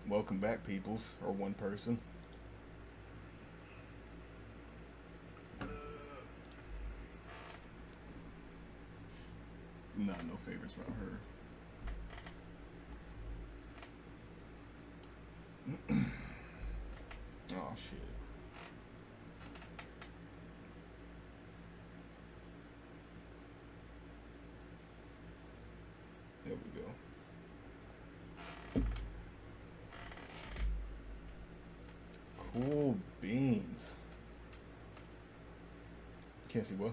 Welcome back, peoples, or one person. Nah, no favorites around her. Oh shit. There we go. Cool beans. Can't see what?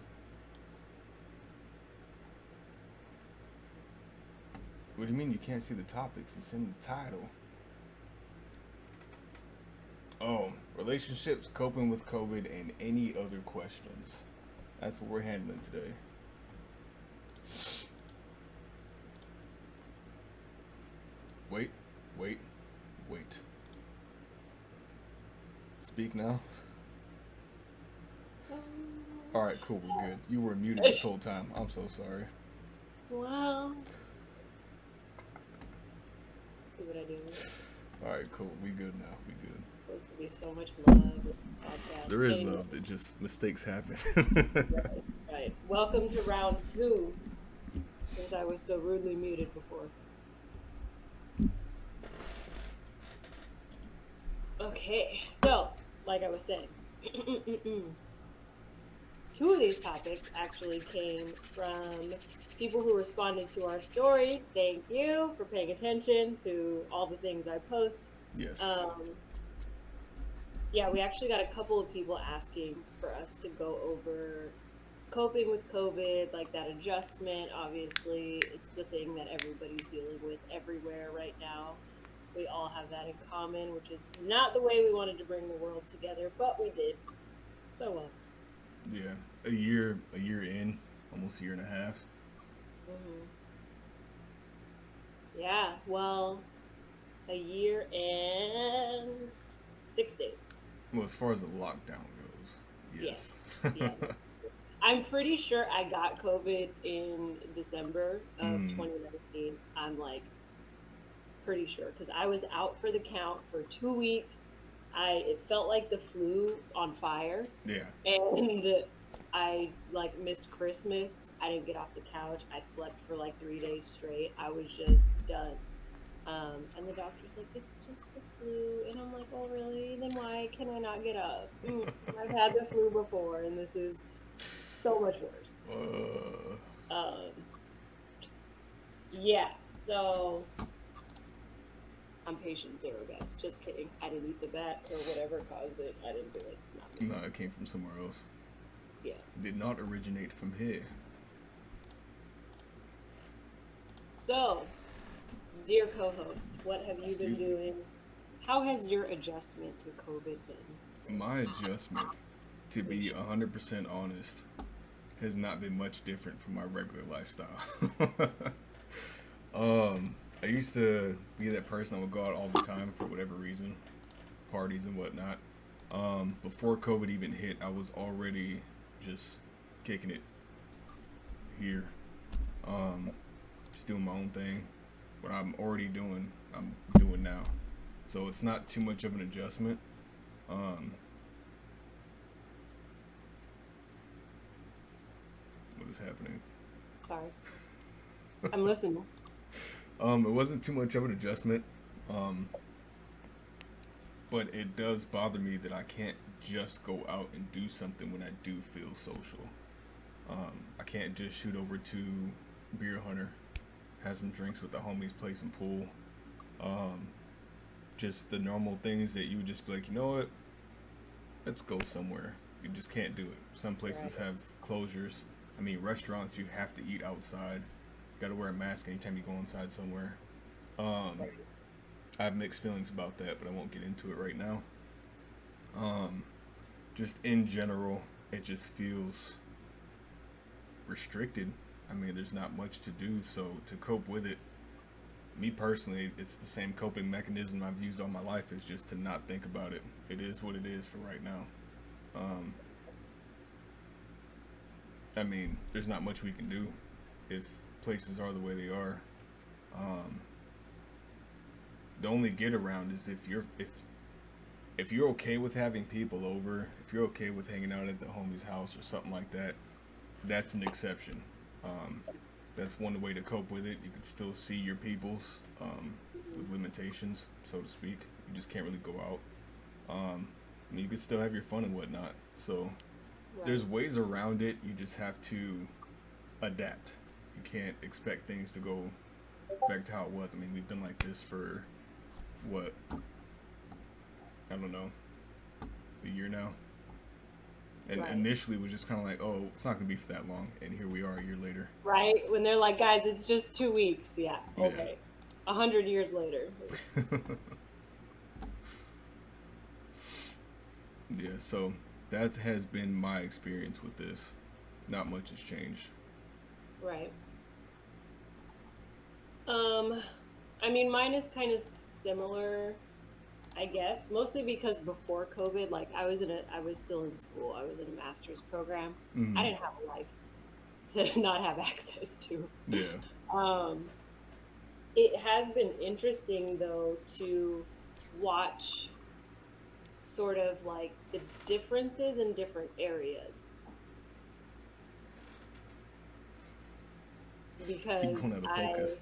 What do you mean you can't see the topics? It's in the title. Oh, relationships, coping with COVID, and any other questions. That's what we're handling today. Wait, wait, wait. Speak now. All right, cool. We're good. You were muted this whole time. I'm so sorry. Wow. See what I do? All right, cool. We good now. We good. Supposed to be so much love in this podcast. There is Anyway, love. That just mistakes happen. right, right. Welcome to round 2, since I was so rudely muted before. Okay, so, like I was saying, 2 of these topics actually came from people who responded to our story. Thank you for paying attention to all the things I post. Yes. Yeah, we actually got a couple of people asking for us to go over coping with COVID, like that adjustment. Obviously, it's the thing that everybody's dealing with everywhere right now. We all have that in common, which is not the way we wanted to bring the world together, but we did. So well. Yeah. A year in, almost a year and a half. hmm Yeah, well, a year and 6 days. Well, as far as the lockdown goes, Yeah, yes. yeah. I'm pretty sure I got COVID in December of Mm, 2019. I'm like pretty sure because I was out for the count for 2 weeks. It felt like the flu on fire, yeah. and I like missed Christmas. I didn't get off the couch. I slept for like 3 days straight. I was just done. And the doctor's like, it's just the flu, and I'm like, oh really? Then why can I not get up? I've had the flu before, and this is so much worse. Uh, Um, yeah, so I'm patient zero, guys. Just kidding. I didn't eat the bat or whatever caused it. I didn't do it. It's not me. no, it came from somewhere else. Yeah. Did not originate from here. So, dear co-host, what have you been Excuse me. doing? How has your adjustment to COVID been so My adjustment, to far? be 100% honest, has not been much different from my regular lifestyle. I used to be that person that would go out all the time for whatever reason, parties and whatnot. Before COVID even hit, I was already just kicking it here, um, just doing my own thing. What I'm already doing, I'm doing now. So it's not too much of an adjustment. Um, what is happening? Sorry. I'm listening. It wasn't too much of an adjustment. Um, but it does bother me that I can't just go out and do something when I do feel social. I can't just shoot over to Beer Hunter, have some drinks with the homies, play some pool. Um, just the normal things that you would just be like, you know what, let's go somewhere. You just can't do it. Some places Right. have closures. I mean, restaurants, you have to eat outside. You gotta wear a mask anytime you go inside somewhere. Um, Right. I have mixed feelings about that, but I won't get into it right now. Um, just in general, it just feels restricted. I mean, there's not much to do, so to cope with it, me personally, it's the same coping mechanism I've used all my life. Is just to not think about it. It is what it is for right now. Um, I mean, there's not much we can do if places are the way they are. Um, the only get around is if you're okay with having people over, if you're okay with hanging out at the homie's house or something like that, that's an exception. Um, that's one way to cope with it. You can still see your peoples with limitations, so to speak. You just can't really go out. And you can still have your fun and whatnot. So there's Right. ways around it. You just have to adapt. You can't expect things to go back to how it was. I mean, we've been like this for what, I don't know, a year now. And Right. initially it was just kind of like, oh, it's not gonna be for that long, and here we are a year later. Right. When they're like, guys, it's just 2 weeks. Yeah. Yeah. Okay. 100 years later. Yeah. So that has been my experience with this. Not much has changed. Right. Um, I mean, mine is kind of similar, I guess, mostly because before COVID, like I was still in school. I was in a master's program. I Hmm. didn't have a life to not have access to. Yeah. Um, it has been interesting though to watch sort of like the differences in different areas Keep because going out of focus.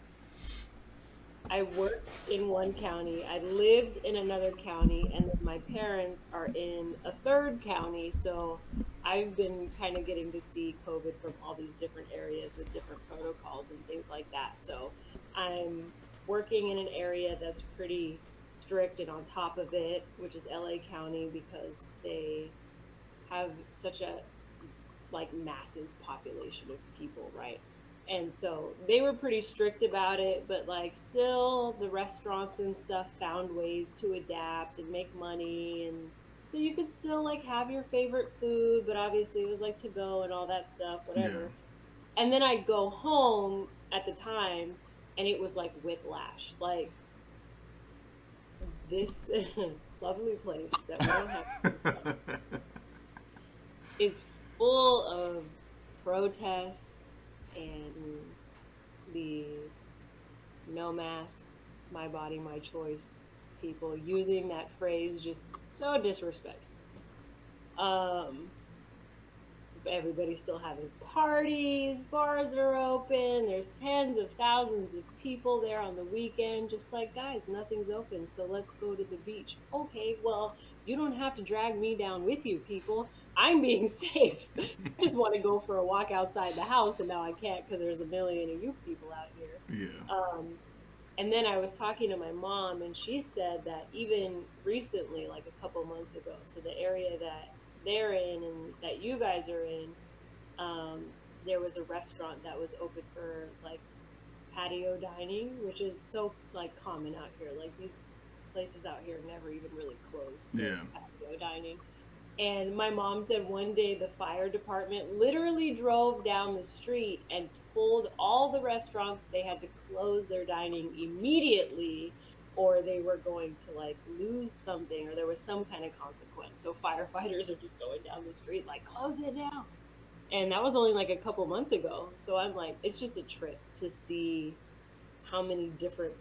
I worked in one county, I lived in another county, and then my parents are in a third county. So I've been kind of getting to see COVID from all these different areas with different protocols and things like that. So I'm working in an area that's pretty strict and on top of it, which is LA County, because they have such a like massive population of people, right? And so they were pretty strict about it, but like still the restaurants and stuff found ways to adapt and make money, and so you could still like have your favorite food, but obviously it was like to go and all that stuff, Yeah. whatever. And then I'd go home at the time and it was like whiplash. Like this lovely place that we don't have is full of protests and the no mask, my body, my choice people using that phrase just so disrespectful. Um, Everybody's still having parties, bars are open, there's tens of thousands of people there on the weekend. Just like, guys, nothing's open, so let's go to the beach. Okay, well, you don't have to drag me down with you, people. I'm being safe. I just want to go for a walk outside the house, and now I can't because there's a million of you people out here. Yeah. um, and then I was talking to my mom, and she said that even recently, like a couple months ago, so the area that they're in and that you guys are in, um, there was a restaurant that was open for like patio dining, which is so like common out here. Like these places out here never even really close for Yeah. patio dining. And my mom said one day the fire department literally drove down the street and told all the restaurants they had to close their dining immediately or they were going to like lose something or there was some kind of consequence. So firefighters are just going down the street like close it down. And that was only like a couple months ago. So I'm like, it's just a trip to see how many different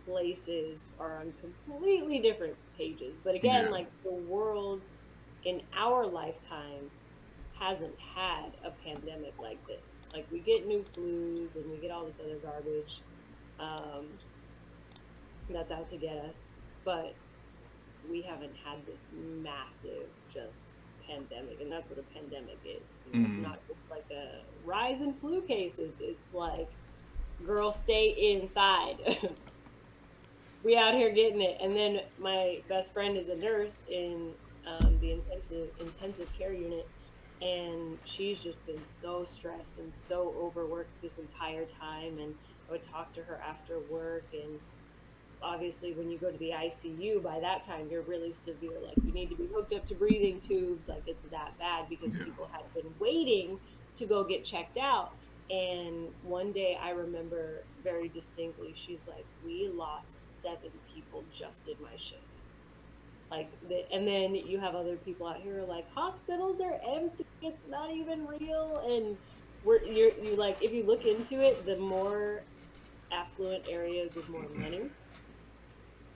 places are on completely different pages. But again, Yeah. like the world in our lifetime hasn't had a pandemic like this. Like we get new flus and we get all this other garbage um, that's out to get us, but we haven't had this massive just pandemic, and that's what a pandemic is. You know, it's Hmm. not just like a rise in flu cases. It's like, girl, stay inside. We out here getting it. And then my best friend is a nurse in the intensive care unit, and she's just been so stressed and so overworked this entire time. And I would talk to her after work, and obviously when you go to the ICU, by that time you're really severe. Like you need to be hooked up to breathing tubes. Like it's that bad because Yeah. people had been waiting to go get checked out. And one day I remember very distinctly, she's like, we lost 7 people just in my shift. And then you have other people out here like hospitals are empty. It's not even real. And you like, if you look into it, the more affluent areas with more money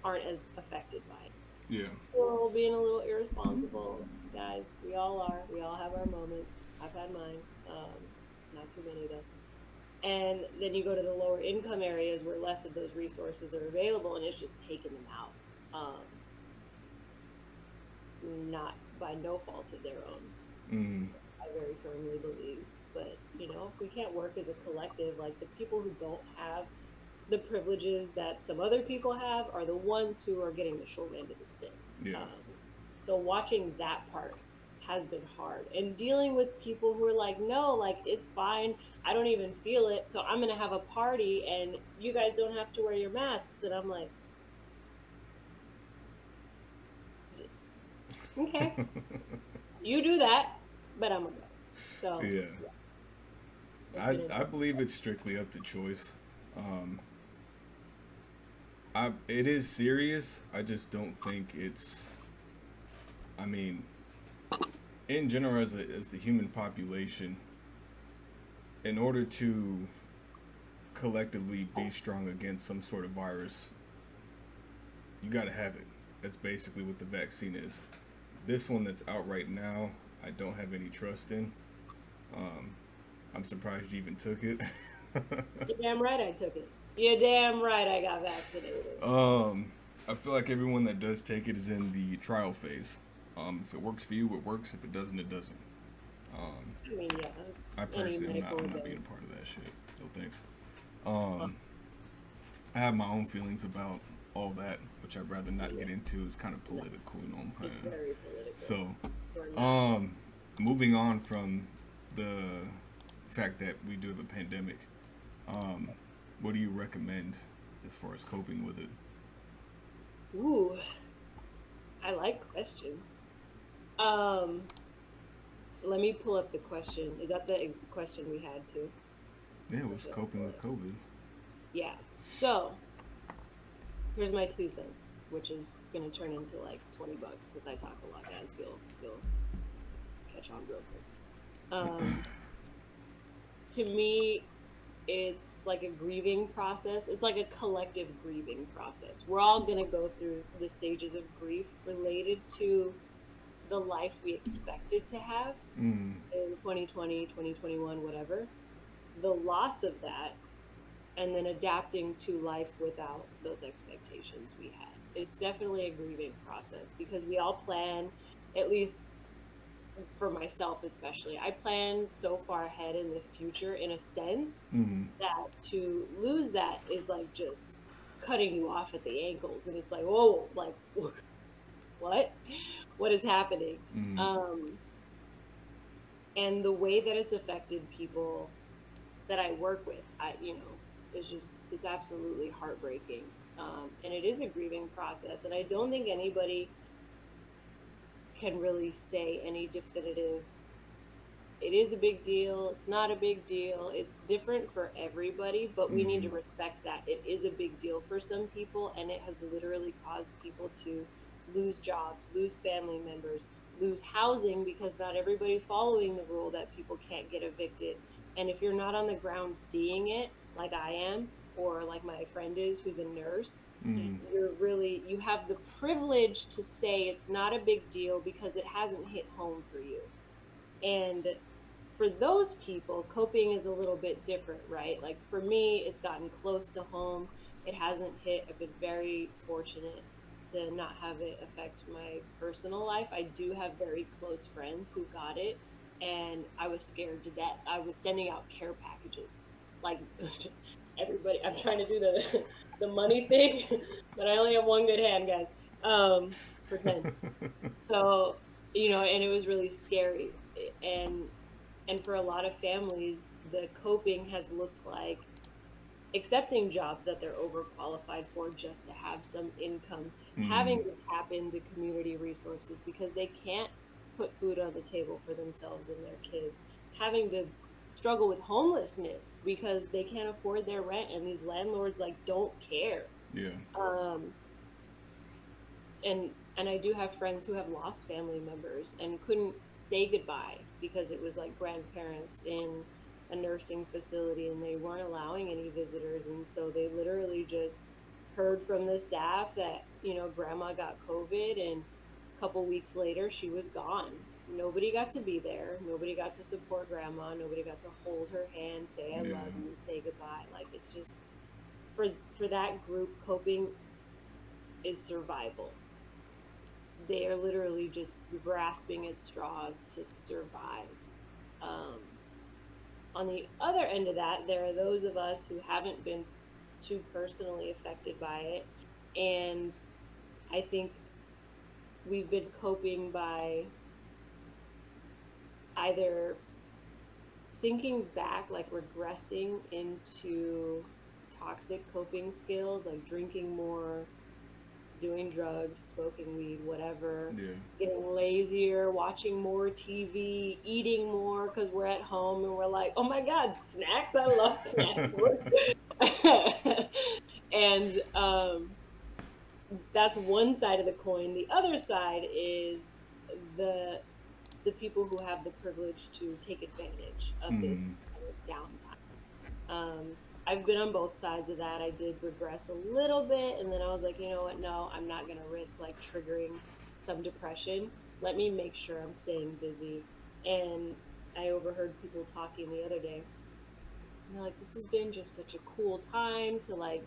aren't as affected by it. Yeah. Still being a little irresponsible, guys. We all are. We all have our moments. I've had mine. Not too many though. And then you go to the lower income areas where less of those resources are available, and it's just taking them out. Not by no fault of their own. Mm. I very firmly believe. But if we can't work as a collective, like the people who don't have the privileges that some other people have are the ones who are getting the short end of the stick. Yeah. So watching that part has been hard, and dealing with people who are like, no, like it's fine. I don't even feel it. So I'm going to have a party and you guys don't have to wear your masks. And I'm like, okay, you do that, but I'm going to go. So Yeah. it's I been I believe it's strictly up to choice. Um, it is serious. I just don't think it's. I mean, in general, as the human population, in order to collectively be strong against some sort of virus, you got to have it. That's basically what the vaccine is. This one that's out right now, I don't have any trust in. Um, I'm surprised you even took it. You're damn right I took it. You're damn right I got vaccinated. I feel like everyone that does take it is in the trial phase. If it works for you, it works. If it doesn't, it doesn't. Um, I mean, yeah, it's I any personally, medical I'm not being a advance. part of that shit. No thanks. Uh, I have my own feelings about all that, which I'd rather not yeah, get into. It's kind of no, political, you know. it's very political. So, We're not talking. um, moving on from the fact that we do have a pandemic, um, what do you recommend as far as coping with it? Ooh, I like questions. Um, Let me pull up the question. Is that the question we had too? Yeah, it Or was should I coping pull with it? COVID. Yeah. So here's my 2 cents, which is gonna turn into like $20 because I talk a lot, guys. You'll catch on real quick. Um, to me, it's like a grieving process. It's like a collective grieving process. We're all going to go through the stages of grief related to the life we expected to have Mm, in 2020, 2021, whatever. The loss of that, and then adapting to life without those expectations we had. It's definitely a grieving process because we all plan, at least for myself especially, I plan so far ahead in the future in a sense mm, that to lose that is like just cutting you off at the ankles, and it's like, whoa, like what what is happening? mm, um and the way that it's affected people that I work with, is just, it's absolutely heartbreaking. And it is a grieving process, and I don't think anybody can really say any definitive, it is a big deal, it's not a big deal, it's different for everybody, but we need mm, to respect that it is a big deal for some people, and it has literally caused people to lose jobs, lose family members, lose housing, because not everybody's following the rule that people can't get evicted. And if you're not on the ground seeing it like I am, or like my friend is who's a nurse, mm, you have the privilege to say it's not a big deal because it hasn't hit home for you. And for those people, coping is a little bit different, right? Like for me, it's gotten close to home. It hasn't hit. I've been very fortunate to not have it affect my personal life. I do have very close friends who got it, and I was scared to death. I was sending out care packages, like just everybody. I'm trying to do the the money thing, but I only have one good hand, guys. Pretend. So, and it was really scary. And for a lot of families, the coping has looked like accepting jobs that they're overqualified for just to have some income, having mm, to tap into community resources because they can't put food on the table for themselves and their kids, having to struggle with homelessness because they can't afford their rent and these landlords like don't care. yeah. Um, and I do have friends who have lost family members and couldn't say goodbye because it was like grandparents in a nursing facility and they weren't allowing any visitors. And so they literally just heard from the staff that, grandma got COVID, and a couple weeks later she was gone. Nobody got to be there. Nobody got to support grandma. Nobody got to hold her hand, say I Yeah. love you, say goodbye. Like, it's just for that group, coping is survival. They are literally just grasping at straws to survive. Um, on the other end of that, there are those of us who haven't been too personally affected by it. And I think we've been coping by either sinking back, like regressing into toxic coping skills, like drinking more, doing drugs, smoking weed, whatever, Yeah. getting lazier, watching more TV, eating more because we're at home and we're like, oh my God, snacks! I love snacks. And that's one side of the coin. The other side is the the people who have the privilege to take advantage of Hmm. this kind of downtime. I've been on both sides of that. I did regress a little bit, and then I was like, you know what? No, I'm not going to risk like triggering some depression. Let me make sure I'm staying busy. And I overheard people talking the other day. And they're like, this has been just such a cool time to like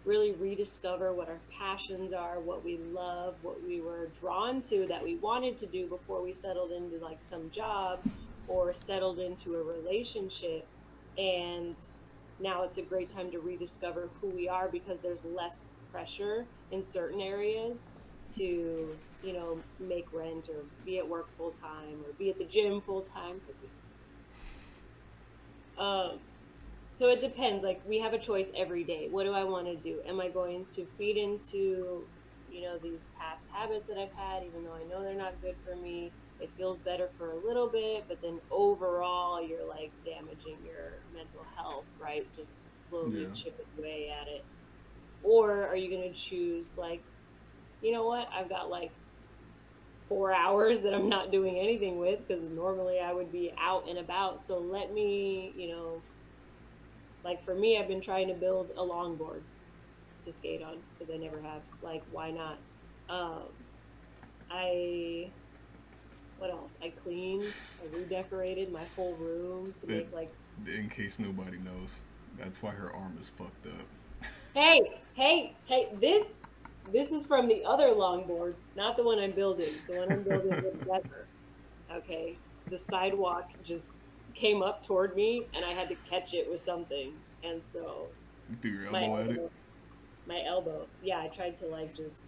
really rediscover what our passions are, what we love, what we were drawn to that we wanted to do before we settled into like some job or settled into a relationship. And now it's a great time to rediscover who we are because there's less pressure in certain areas to, make rent or be at work full time or be at the gym full time because um so it depends. Like, we have a choice every day. What do I want to do? Am I going to feed into, these past habits that I've had, even though I know they're not good for me? It feels better for a little bit, but then overall, you're like damaging your mental health, right? Just slowly Yeah. chipping away at it. Or are you going to choose, like, you know what? I've got like 4 hours that I'm not doing anything with because normally I would be out and about. So let me, like for me, I've been trying to build a longboard to skate on because I never have. Like, why not? Um, I what else? I cleaned. I redecorated my whole room to It, make like. in case nobody knows, that's why her arm is fucked up. Hey, hey, hey! This is from the other longboard, not the one I'm building. The one I'm building with Becker. Okay, the sidewalk just came up toward me, and I had to catch it with something, and so Threw your my elbow at it. elbow my elbow. Yeah, I tried to like just,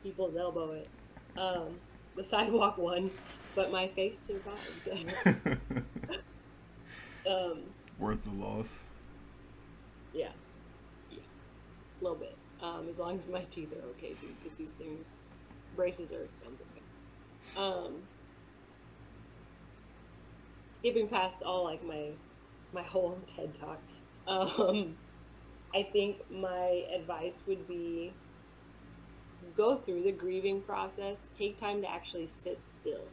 people's elbow it. Um, the sidewalk won, but my face survived. um, Worth the loss. yeah, yeah, a little bit. As long as my teeth are okay, dude, because these things, braces are expensive. Um, skipping past all like my whole TED talk. Um, I think my advice would be go through the grieving process, take time to actually sit still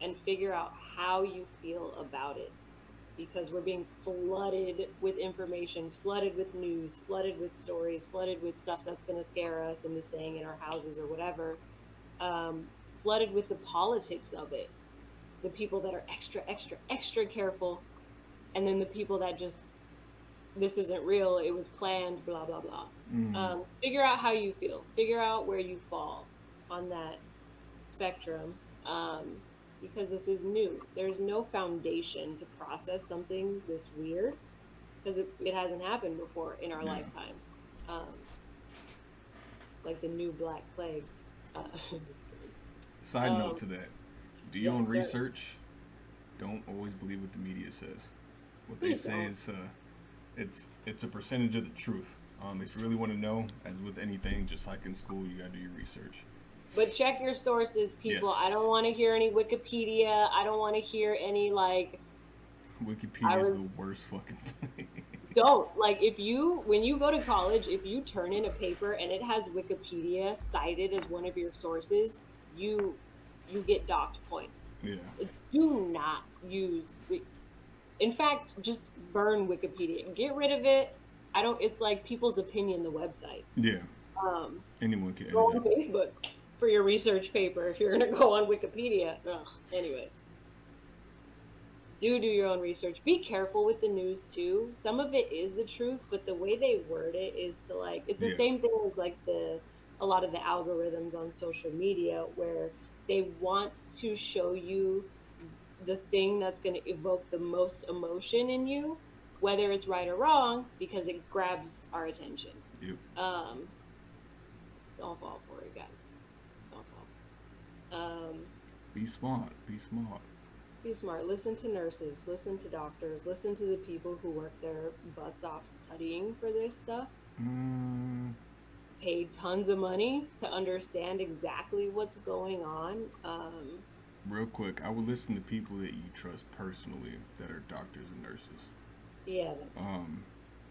and figure out how you feel about it. Because we're being flooded with information, flooded with news, flooded with stories, flooded with stuff that's going to scare us into staying in our houses or whatever, flooded with the politics of it. The people that are extra, extra, extra careful, and then the people that just this isn't real, it was planned, blah blah blah. Mm. Figure out how you feel, figure out where you fall on that spectrum, because this is new. There's no foundation to process something this weird because it hasn't happened before in our Yeah. lifetime. um, it's like the new black plague. Just kidding. Side note um, to that: do your yes own sir. research. Don't always believe what the media says. What they Please say don't. is it's a percentage of the truth. If you really want to know, as with anything, just like in school, you gotta do your research. But check your sources, people. I don't Yes, want to hear any Wikipedia. I don't want to hear any like. I Wikipedia is was the worst fucking place. don't like if you when you go to college, if you turn in a paper and it has Wikipedia cited as one of your sources, you get docked points. Yeah, Do not use In fact, just burn Wikipedia. Get rid of it. I don't. It's like people's opinion. The website. Yeah, Um, anyone can Go edit it. on Facebook for your research paper if you're gonna go on Wikipedia. Ugh. Anyways, do your own research. Be careful with the news too. Some of it is the truth, but the way they word it is to like it's the Yeah, same thing as like the a lot of the algorithms on social media where they want to show you the thing that's going to evoke the most emotion in you, whether it's right or wrong, because it grabs our attention. yep. Um, don't fall for it, guys. Don't fall. Be smart. Be smart. Be smart. Listen to nurses. Listen to doctors. Listen to the people who work their butts off studying for this stuff. Mm, Paid tons of money to understand exactly what's going on. real quick, I would listen to people that you trust personally that are doctors and nurses. Yeah, that's Um,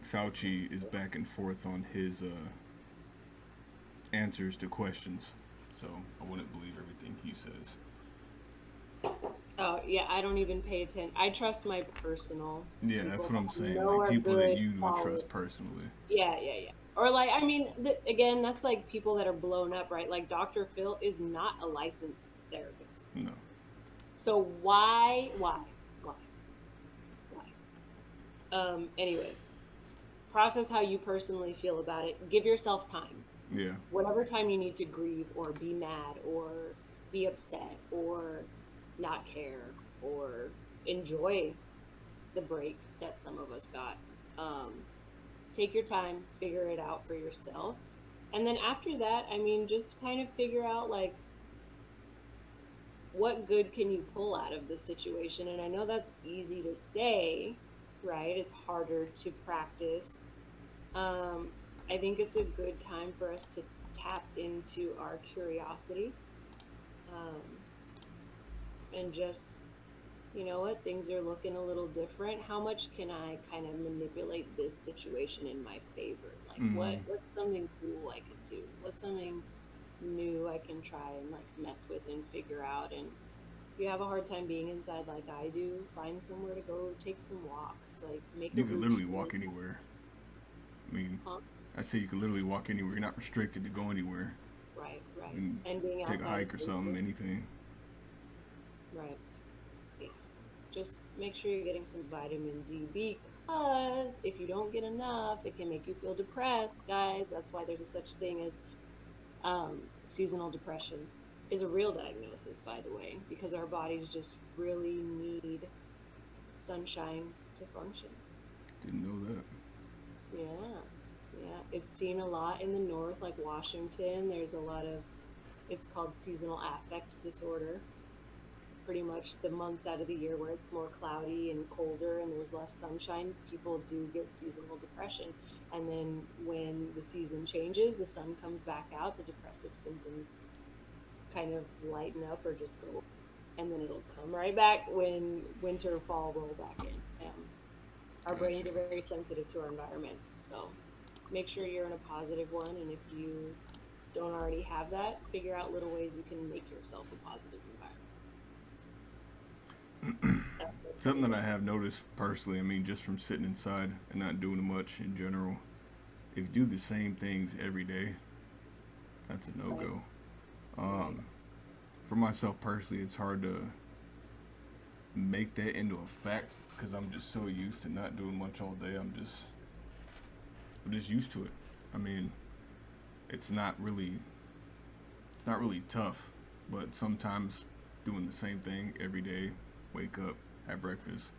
Fauci is back and forth on his answers to questions, so I wouldn't believe everything he says. oh yeah. I don't even pay attention. I trust my personal Yeah, that's people what that I'm I saying. know Like are people that good, you would solid. trust personally. Yeah, yeah, yeah. Or like, I mean, again, that's like people that are blown up, right? Like Dr. Phil is not a licensed therapist. No. So why, why? Anyway, process how you personally feel about it. Give yourself time. Yeah. Whatever time you need to grieve or be mad or be upset or not care or enjoy the break that some of us got. Um, take your time, figure it out for yourself. And then after that, I mean, just kind of figure out like what good can you pull out of the situation. And I know that's easy to say, right? It's harder to practice. Um, I think it's a good time for us to tap into our curiosity, um, and just, you know what, things are looking a little different. How much can I kind of manipulate this situation in my favor? Like Mm-hmm. what's something cool I could do? What's something new I can try and like mess with and figure out? And if you have a hard time being inside like I do, find somewhere to go take some walks. Like make a You could literally routine. walk anywhere. I mean, Huh? I say you could literally walk anywhere. You're not restricted to go anywhere. Right, You right. can And being take a outside hike is or something, safety. anything. Right. Yeah. Just make sure you're getting some vitamin D because if you don't get enough, it can make you feel depressed, guys. That's why there's a such thing as seasonal depression is a real diagnosis, by the way, because our bodies just really need sunshine to function. Didn't know that. Yeah, yeah. It's seen a lot in the north, like Washington. There's a lot of, it's called seasonal affect disorder. Pretty much the months out of the year where it's more cloudy and colder and there's less sunshine, people do get seasonal depression. And then when the season changes, the sun comes back out, the depressive symptoms kind of lighten up or just go, and then it'll come right back when winter, fall roll back in. Our Gotcha. brains are very sensitive to our environments, so make sure you're in a positive one. And if you don't already have that, figure out little ways you can make yourself a positive environment. That's it for Something that me. I have noticed personally, I mean, just from sitting inside and not doing much in general, if you do the same things every day, that's a no Right, go. right. Um, for myself personally, it's hard to make that into a fact because I'm just so used to not doing much all day. I'm just used to it. I mean, it's not really it's not really tough, but sometimes doing the same thing every day, wake up, have breakfast,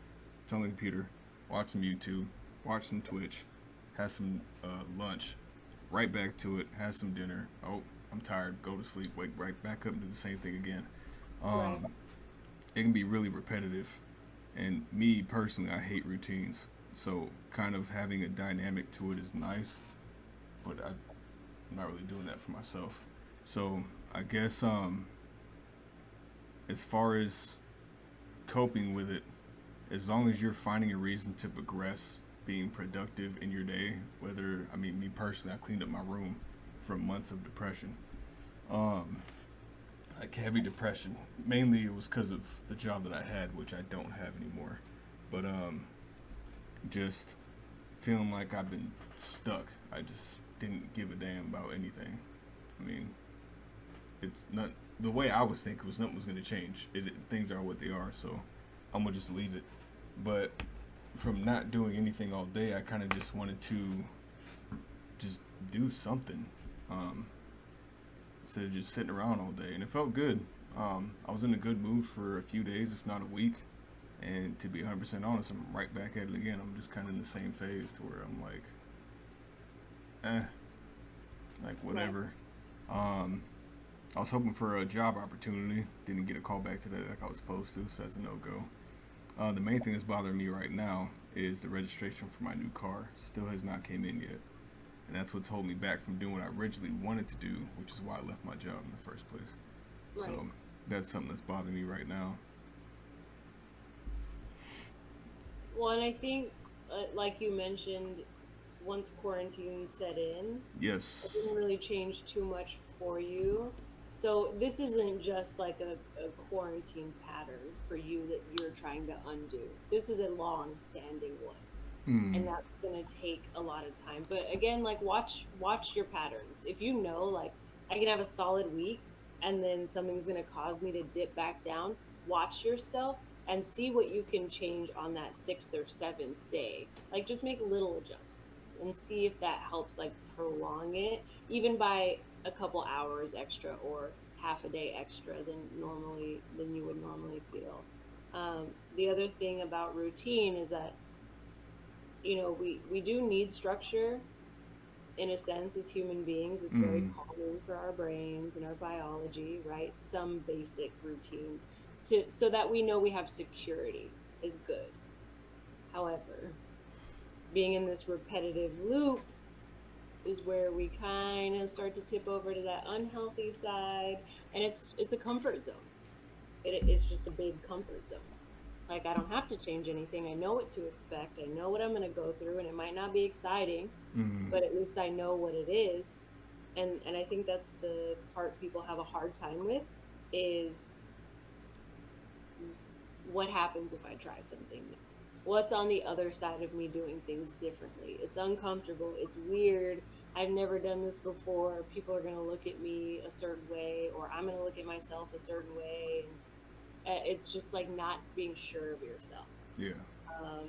turn on the computer, watch some YouTube, watch some Twitch, have some lunch, right back to it, have some dinner. Oh, I'm tired, go to sleep, wake right back up and do the same thing again. Right. Um, it can be really repetitive. And me personally, I hate routines. So kind of having a dynamic to it is nice, but I'm not really doing that for myself. So I guess as far as coping with it, as long as you're finding a reason to progress, being productive in your day, whether I mean me personally, I cleaned up my room from months of depression, um, like heavy depression. Mainly it was because of the job that I had, which I don't have anymore. But just feeling like I've been stuck. I just didn't give a damn about anything. I mean, it's not the way I was thinking was nothing was going to change. Things are what they are, so I'm gonna just leave it. But from not doing anything all day, I kind of just wanted to just do something instead of just sitting around all day, and it felt good. I was in a good mood for a few days, if not a week. And to be 100% honest, I'm right back at it again. I'm just kind of in the same phase to where I'm like, eh, like Right. whatever. Um, I was hoping for a job opportunity. Didn't get a call back today like I was supposed to, so that's a no go. The main thing that's bothering me right now is the registration for my new car. Still has not came in yet, and that's what's holding me back from doing what I originally wanted to do, which is why I left my job in the first place. Right. So that's something that's bothering me right now. Well, and I think, like you mentioned, once quarantine set in, it Yes. didn't really change too much for you. So this isn't just like a quarantine pattern for you that you're trying to undo. This is a long-standing one, and Hmm. that's going to take a lot of time. But again, like watch your patterns. If you know, like I can have a solid week, and then something's going to cause me to dip back down, watch yourself and see what you can change on that sixth or seventh day. Like just make little adjustments and see if that helps like prolong it, even by a couple hours extra or half a day extra than you would normally feel. The other thing about routine is that we do need structure in a sense as human beings. It's very Hmm. calming for our brains and our biology, right? Some basic routine to so that we know we have security is good. However, being in this repetitive loop is where we kind of start to tip over to that unhealthy side, and it's a comfort zone. It's just a big comfort zone. Like I don't have to change anything. I know what to expect. I know what I'm going to go through, and it might not be exciting, Hmm. but at least I know what it is. And I think that's the part people have a hard time with is what happens if I try something new? What's on the other side of me doing things differently? It's uncomfortable. It's weird. I've never done this before. People are going to look at me a certain way, or I'm going to look at myself a certain way. And it's just like not being sure of yourself. Yeah. Um,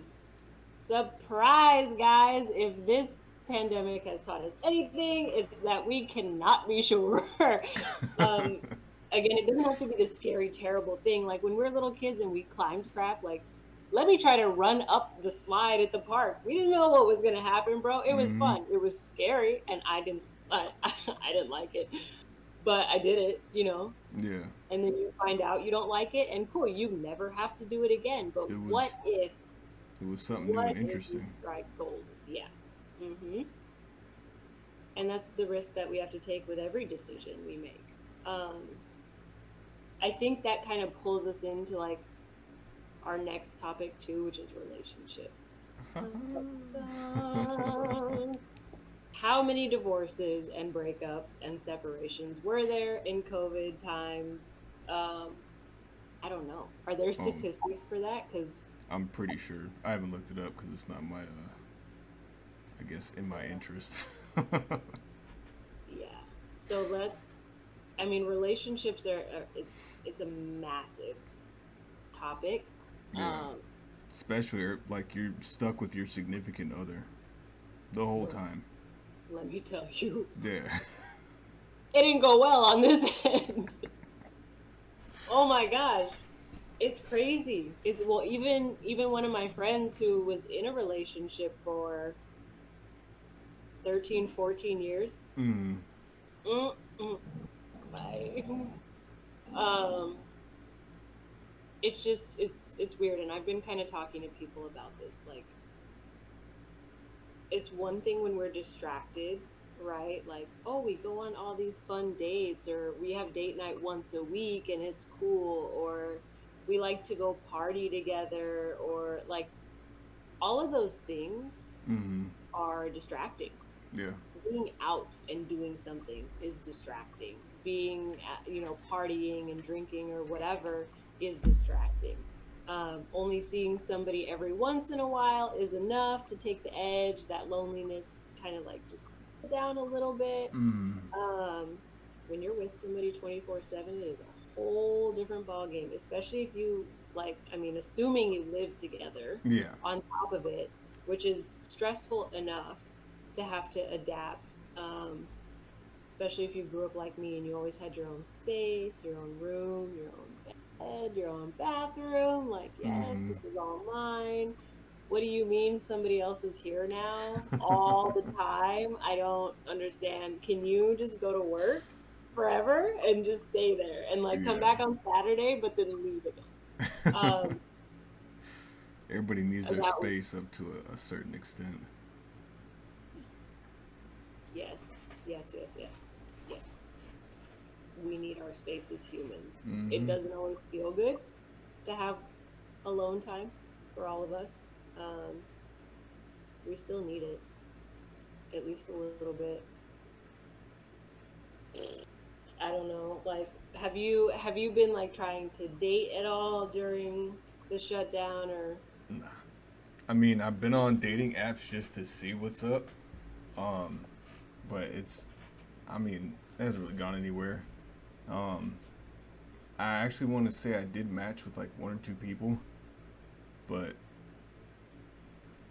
Surprise, guys! If this pandemic has taught us anything, it's that we cannot be sure. um, Again, it doesn't have to be this scary, terrible thing. Like when we are little kids and we climbed crap, like let me try to run up the slide at the park. We didn't know what was gonna happen, bro. It was Hmm. fun. It was scary, and I didn't like it, but I did it, Yeah. And then you find out you don't like it, and cool, you never have to do it again. But It what was if it was something new what and if you interesting. strike gold? Yeah. And that's the risk that we have to take with every decision we make. Um, I think that kind of pulls us into like our next topic too, which is relationship. Dun, dun, dun. How many divorces and breakups and separations were there in COVID times? Um, I don't know. Are there um, statistics for that? Because I'm pretty sure. I haven't looked it up because it's not my, I guess, in my okay, interest. yeah. So I mean, relationships are it's a massive topic. Yeah. Um, Especially like you're stuck with your significant other the whole bro, time. let me tell you, Yeah. it didn't go well on this end. Oh my gosh, it's crazy. It's well, even one of my friends who was in a relationship for 13, 14 years. Mm. Mm, mm, bye. Um, it's just it's weird, and I've been kind of talking to people about this. Like, it's one thing when we're distracted, right? Like, oh, we go on all these fun dates, or we have date night once a week and it's cool, or we like to go party together, or like all of those things Mm. are distracting. Yeah. Being out and doing something is distracting. Being, partying and drinking or whatever is distracting. Only seeing somebody every once in a while is enough to take the edge. That loneliness kind of like just down a little bit. Mm. Um, when you're with somebody 24/7, it is a whole different ball game, especially if you like, I mean, assuming you live together Yeah. on top of it, which is stressful enough to have to adapt. Especially if you grew up like me and you always had your own space, your own room, your own bed, your own bathroom. Like, yes, Mm-hmm. this is all mine. What do you mean somebody else is here now all the time? I don't understand. Can you just go to work forever and just stay there and like come Yeah. back on Saturday, but then leave again? Um, Everybody needs and their that was, space up to a certain extent. yes, yes, yes, yes, yes. We need our space as humans. It Mm-hmm. doesn't always feel good to have alone time for all of us. Um, we still need it, at least a little bit. I don't know. Like, have you been like trying to date at all during the shutdown or? Nah. I mean, I've been on dating apps just to see what's up. Um, but I mean, it hasn't really gone anywhere. Um, I actually want to say I did match with like one or two people, but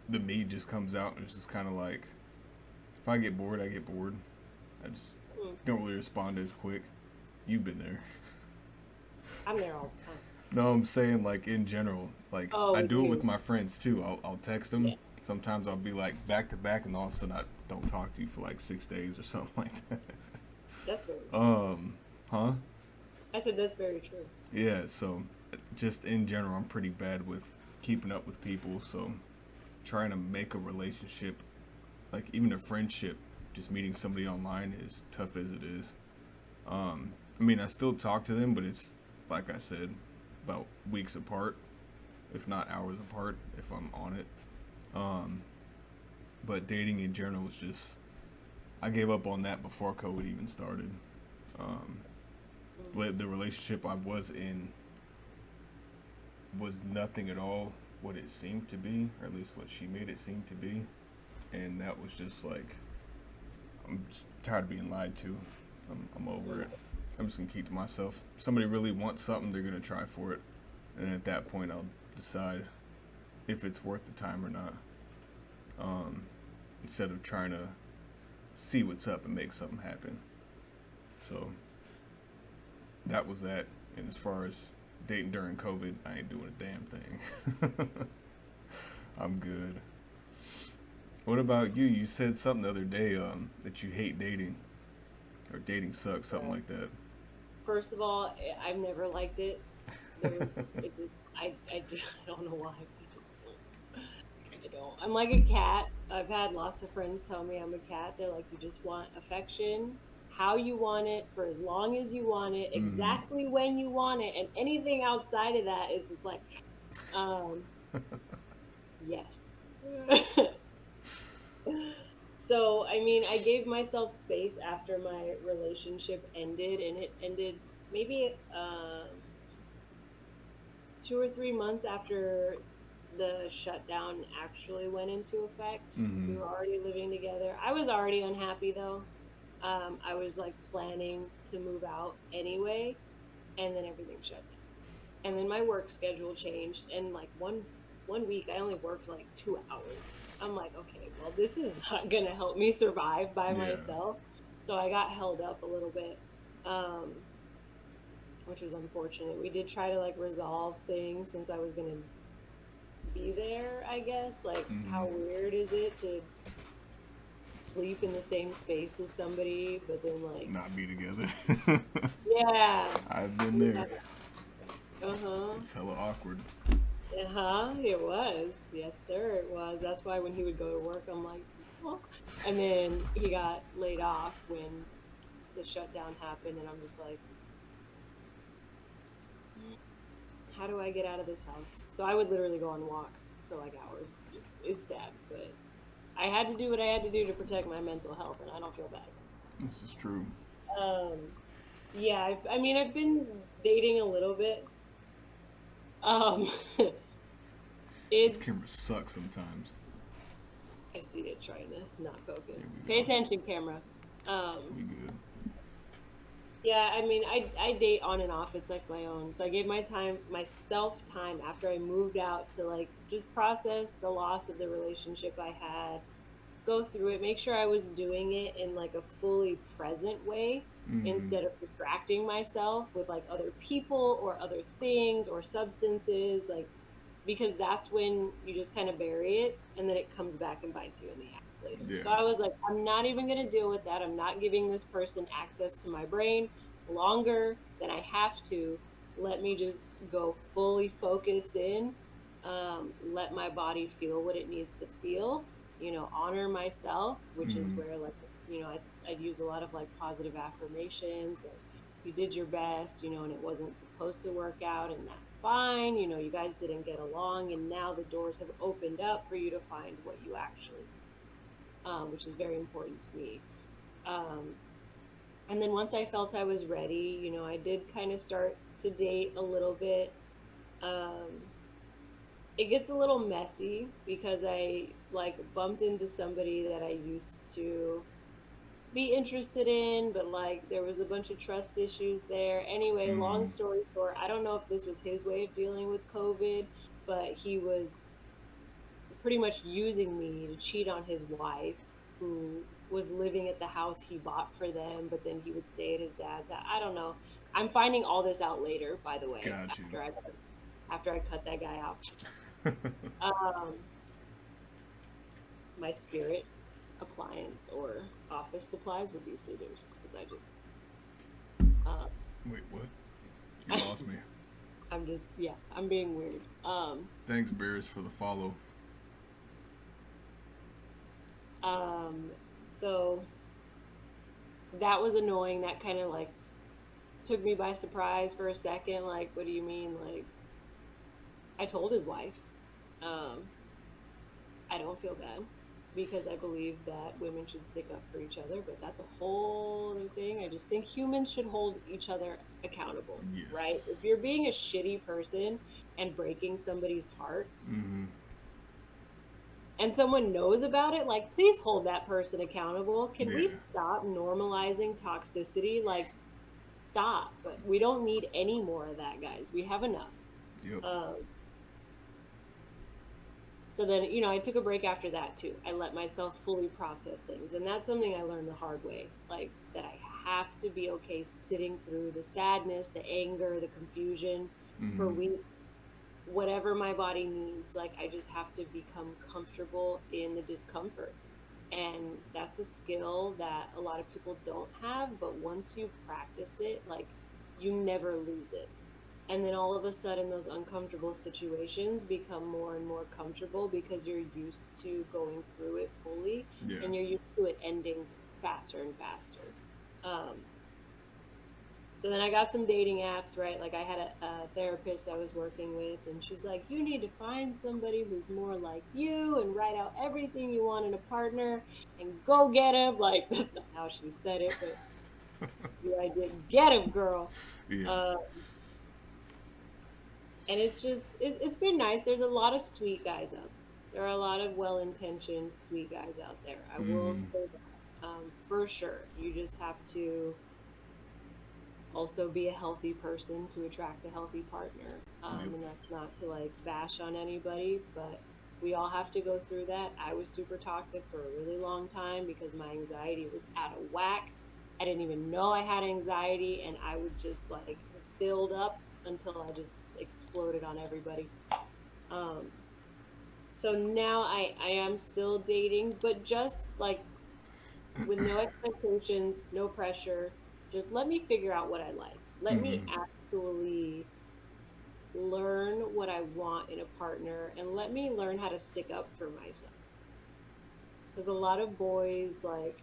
the me just comes out and it's just kind of like, if I get bored, I get bored. I just Hmm, don't really respond as quick. You've been there. I'm there all the time. No, I'm saying like in general. Like Oh, I with do it with you? my friends too. I'll text Yeah, them. Sometimes I'll be like back to back, and all of a sudden I don't talk to you for like 6 days or something like that. that's very true. Um, huh? I said that's very true. Yeah. So just in general, I'm pretty bad with keeping up with people. So trying to make a relationship, like even a friendship, just meeting somebody online is tough as it is. I mean, I still talk to them, but it's like I said, about weeks apart, if not hours apart, if I'm on it. Um, but dating in general is just, I gave up on that before COVID even started. Um, Mm. the relationship I was in was nothing at all what it seemed to be, or at least what she made it seem to be. And that was just like, I'm just tired of being lied to. I'm over Mm. it. I'm just gonna keep to myself. If somebody really wants something, they're gonna try for it, and at that point, I'll decide if it's worth the time or not. Um, Instead of trying to see what's up and make something happen. So that was that. And as far as dating during COVID, I ain't doing a damn thing. I'm good. What about you? You said something the other day that you hate dating or dating sucks, something Uh, like that. First of all, I've never liked it. It just, I don't know why. I just don't. I don't. I'm like a cat. I've had lots of friends tell me I'm a cat. They're like, you just want affection, how you want it, for as long as you want it, Mm-hmm. exactly when you want it, and anything outside of that is just like, um, yes. So, I mean, I gave myself space after my relationship ended, and it ended maybe 2 or 3 months after the shutdown actually went into effect. Mm-hmm. We were already living together. I was already unhappy though. I was like planning to move out anyway, and then everything shut down. And then my work schedule changed, and like one week I only worked like 2 hours. I'm like, okay, well, this is not gonna help me survive by Yeah. myself. So I got held up a little bit. Um, which was unfortunate. We did try to like resolve things since I was gonna be there, I guess. Like, Mm-hmm. how weird is it to sleep in the same space as somebody, but then like, Not be together. yeah, I've been yeah, there. uh huh, It's hella awkward. uh huh, it was. Yes, sir, it was. That's why when he would go to work, I'm like, well, and then he got laid off when the shutdown happened, and I'm just like, how do I get out of this house? So I would literally go on walks for like hours. Just it's sad, but I had to do what I had to do to protect my mental health, and I don't feel bad This is true. about it. Yeah, I mean, I've been dating a little bit. Um, This camera it's sucks sometimes. I see it trying to not There focus. we Pay go. attention, camera. Um, We good. yeah, I mean, I date on and off. It's like my own. So I gave myself time after I moved out to like just process the loss of the relationship I had, go through it, make sure I was doing it in like a fully present way Mm-hmm. instead of distracting myself with like other people or other things or substances, like because that's when you just kind of bury it and then it comes back and bites you in the ass later. Yeah. So I was like, I'm not even going to deal with that. I'm not giving this person access to my brain longer than I have to. Let me just go fully focused in, let my body feel what it needs to feel, honor myself, which is Mm-hmm. where like, I'd use a lot of like positive affirmations, like you did your best, and it wasn't supposed to work out, and that's fine. You guys didn't get along, and now the doors have opened up for you to find what you actually, which is very important to me. Um, and then once I felt I was ready, I did kind of start to date a little bit. Um, it gets a little messy because I like bumped into somebody that I used to be interested in, but like there was a bunch of trust issues there. Anyway, long Mm-hmm. story short, I don't know if this was his way of dealing with COVID, but he was pretty much using me to cheat on his wife, who was living at the house he bought for them, but then he would stay at his dad's. I don't know. I'm finding all this out later, by the way, Got you. after I cut that guy out. Um, my spirit appliance or office supplies would be scissors because uh, Wait, what? You lost me. I'm just, yeah, I'm being weird. Thanks, Bears, for the follow. Um, so that was annoying. That kind of like took me by surprise for a second. Like, what do you mean? Like, I told his wife, um, I don't feel bad because I believe that women should stick up for each other, but that's a whole other thing. I just think humans should hold each other accountable, right? Yes. If you're being a shitty person and breaking somebody's heart, Mm-hmm. and someone knows about it, like please hold that person accountable. Can Yeah. we stop normalizing toxicity? Like stop. But we don't need any more of that, guys. We have enough. Yep. Um, so then, I took a break after that too. I let myself fully process things, and that's something I learned the hard way. Like that I have to be okay sitting through the sadness, the anger, the confusion for Mm-hmm. weeks, whatever my body needs. Like I just have to become comfortable in the discomfort. And that's a skill that a lot of people don't have, but once you practice it, like you never lose it. And then all of a sudden those uncomfortable situations become more and more comfortable because you're used to going through it fully, Yeah. and you're used to it ending faster and faster. um, so then I got some dating apps, right? Like I had a therapist I was working with, and she's like, you need to find somebody who's more like you and write out everything you want in a partner and go get him. Like that's not how she said it, but the idea, get him, girl. Yeah. Uh, and it's just it's been nice. There's a lot of sweet guys out there. There are a lot of well-intentioned sweet guys out there. I will Mm-hmm. say that, for sure. You just have to also be a healthy person to attract a healthy partner. Yep. And that's not to like bash on anybody, but we all have to go through that. I was super toxic for a really long time because my anxiety was out of whack. I didn't even know I had anxiety, and I would just like build up until I just exploded on everybody. Um, so now I am still dating, but just like with no expectations, no pressure. Just let me figure out what I like. Let Mm-hmm. me actually learn what I want in a partner, and let me learn how to stick up for myself. Because a lot of boys like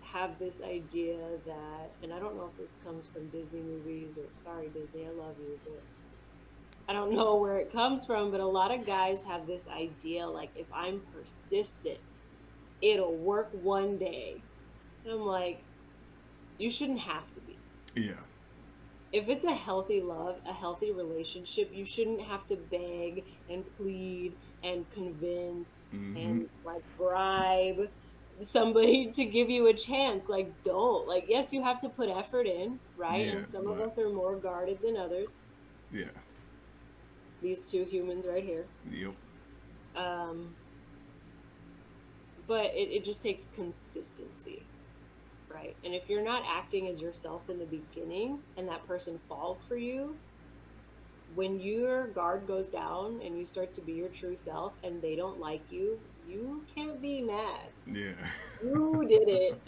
have this idea that, and I don't know if this comes from Disney movies or sorry Disney, I love you, but I don't know where it comes from, but a lot of guys have this idea like if I'm persistent, it'll work one day. And I'm like, you shouldn't have to be. Yeah. if it's a healthy love, a healthy relationship, you shouldn't have to beg and plead and convince Mm-hmm. and like bribe somebody to give you a chance. Like, don't. Like, yes, you have to put effort in, right? Yeah, And some of but us are more guarded than others. yeah, These two humans right here. yep, Um, but it just takes consistency, right? And if you're not acting as yourself in the beginning and that person falls for you, when your guard goes down and you start to be your true self and they don't like you, you can't be mad. yeah, You did it.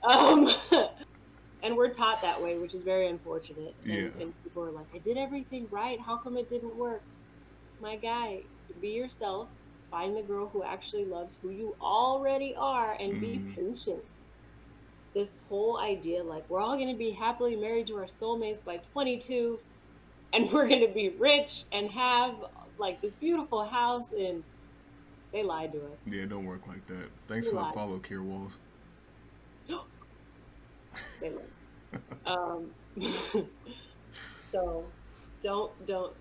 Um, and we're taught that way, which is very unfortunate. yeah, And people are like, I did everything right. How come it didn't work? My guy, be yourself. Find the girl who actually loves who you already are and be mm-hmm. patient. This whole idea, like, we're all going to be happily married to our soulmates by 22 and we're going to be rich and have like this beautiful house, and they lied to us. Yeah, it don't work like that. Thanks They for the lied. follow, Kier Walls. They lied. Um, so don't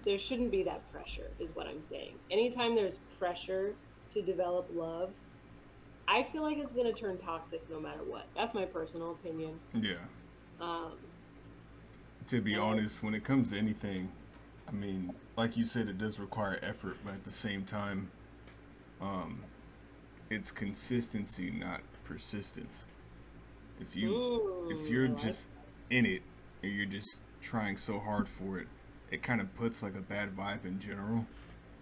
there shouldn't be that pressure is what I'm saying. Anytime there's pressure to develop love, I feel like it's going to turn toxic no matter what. That's my personal opinion. Yeah, Um, to be and honest, when it comes to anything, I mean, like you said, it does require effort, but at the same time, um, it's consistency, not persistence. If you if you're I like just in it and you're just trying so hard for it, it kind of puts like a bad vibe in general,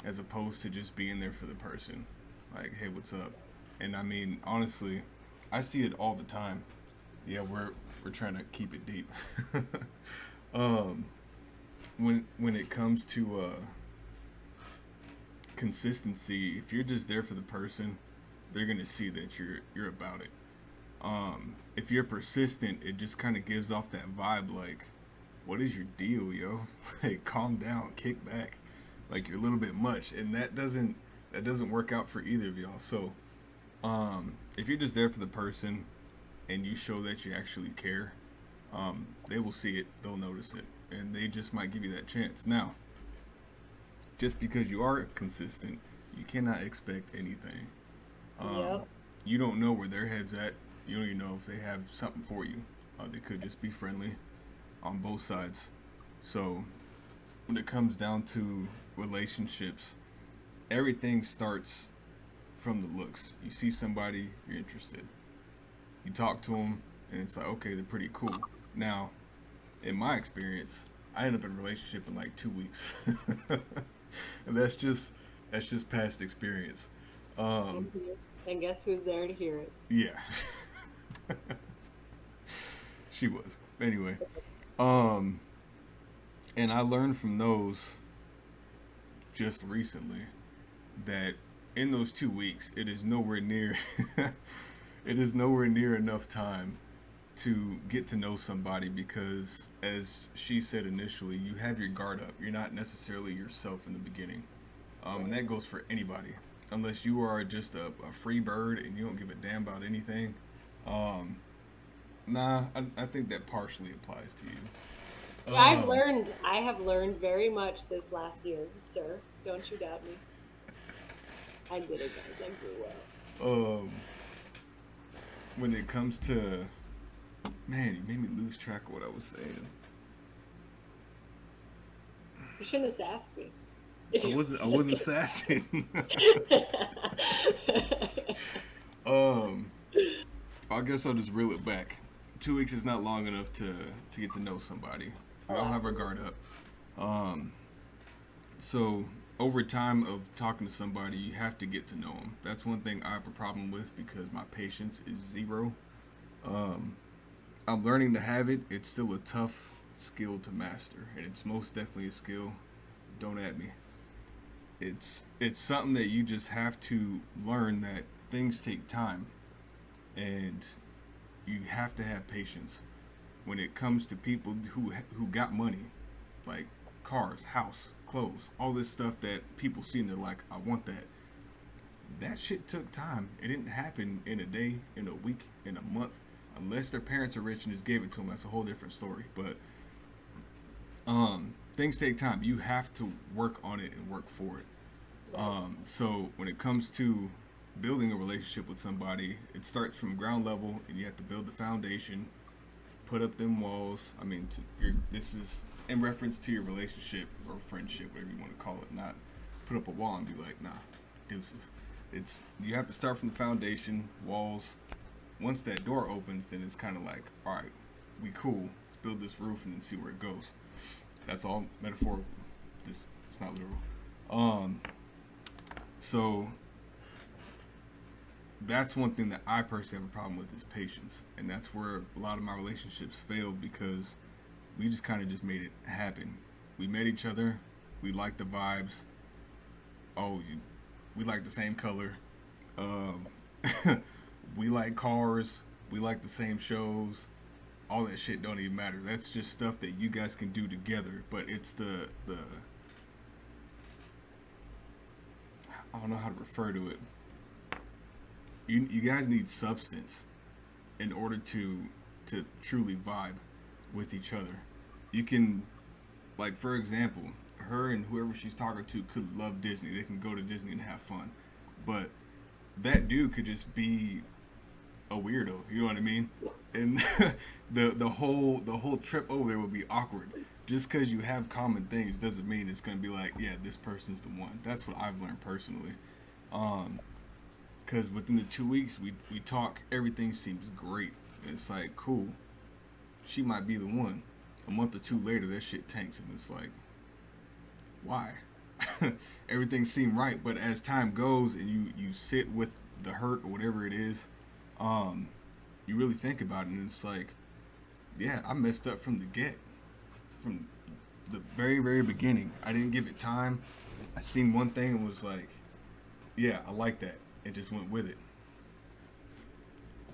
as opposed to just being there for the person. Like, hey, what's up? And I mean, honestly, I see it all the time. Yeah, we're trying to keep it deep. um, when it comes to consistency, if you're just there for the person, they're gonna see that you're about it. If you're persistent, it just kind of gives off that vibe like, what is your deal, yo? Like, calm down, kick back. Like, you're a little bit much, and that doesn't work out for either of y'all. So, if you're just there for the person and you show that you actually care, they will see it, they'll notice it, and they just might give you that chance. Now, just because you are consistent, you cannot expect anything. Um, yep. you don't know where their head's at. You don't even know if they have something for you. They could just be friendly on both sides. So when it comes down to relationships, everything starts from the looks. You see somebody, you're interested. You talk to them, and it's like, okay, they're pretty cool. Now, in my experience, I ended up in a relationship in like 2 weeks, and that's just past experience. Um, Mhm. And guess who's there to hear it? yeah, she was. Anyway, um, and I learned from those just recently that in those 2 weeks, it is nowhere near, it is nowhere near enough time to get to know somebody because, as she said initially, you have your guard up. You're not necessarily yourself in the beginning. And Right. that goes for anybody. Unless you are just a free bird and you don't give a damn about anything. Um, nah, I think that partially applies to you. Yeah, I have learned very much this last year, sir. Don't you doubt me. I did it, guys. I grew up. Um, when it comes to, man, you made me lose track of what I was saying. You shouldn't have sassed me. I wasn't. I Just wasn't kidding. sassing. um, I guess I'll just reel it back. 2 weeks is not long enough to get to know somebody. We Oh, all have our absolutely. guard up. Um, so over time of talking to somebody, you have to get to know them. That's one thing I have a problem with because my patience is zero. Um, I'm learning to have it. It's still a tough skill to master, and it's most definitely a skill. Don't at me. It's something that you just have to learn that things take time, and you have to have patience when it comes to people who got money, like cars, house, clothes, all this stuff that people see and they're like, I want that. That shit took time. It didn't happen in a day, in a week, in a month, unless their parents are rich and just gave it to them. That's a whole different story. But Things take time. You have to work on it and work for it. Right. So when it comes to building a relationship with somebody, it starts from ground level, and you have to build the foundation, put up them walls. I mean, this is in reference to your relationship or friendship, whatever you want to call it. Not put up a wall and be like, nah, deuces. It's you have to start from the foundation, walls. Once that door opens, then it's kind of like, all right, we cool. Let's build this roof and then see where it goes. That's all metaphorical. This it's not literal. Um, so that's one thing that I personally have a problem with is patience, and that's where a lot of my relationships failed because we just kind of just made it happen. We met each other, we liked the vibes. Oh, we like the same color. Um, we like cars. We like the same shows. All that shit don't even matter. That's just stuff that you guys can do together. But it's the I don't know how to refer to it. You guys need substance in order to truly vibe with each other. You can, like, for example, her and whoever she's talking to could love Disney. They can go to Disney and have fun. But that dude could just be a weirdo. You know what I mean? And the whole trip over there would be awkward. Just because you have common things doesn't mean it's gonna be like, yeah, this person's the one. That's what I've learned personally. Um, because within the 2 weeks we talk, everything seems great. And it's like, cool, she might be the one. A month or two later, that shit tanks, and it's like, why? Everything seemed right, but as time goes and you sit with the hurt or whatever it is, um, you really think about it, and it's like, yeah, I messed up from the from the very beginning. I didn't give it time. I seen one thing and was like, yeah, I like that, and just went with it.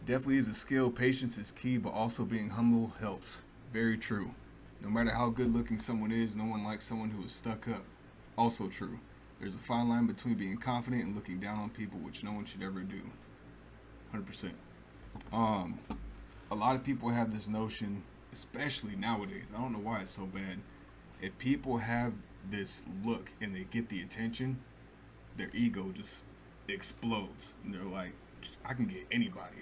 Definitely is a skill. Patience is key, but also being humble helps. Very true. No matter how good looking someone is, no one likes someone who is stuck up. Also true. There's a fine line between being confident and looking down on people, which no one should ever do. 100%. Um, a lot of people have this notion, especially nowadays. I don't know why it's so bad. If people have this look and they get the attention, their ego just explodes. And they're like, I can get anybody.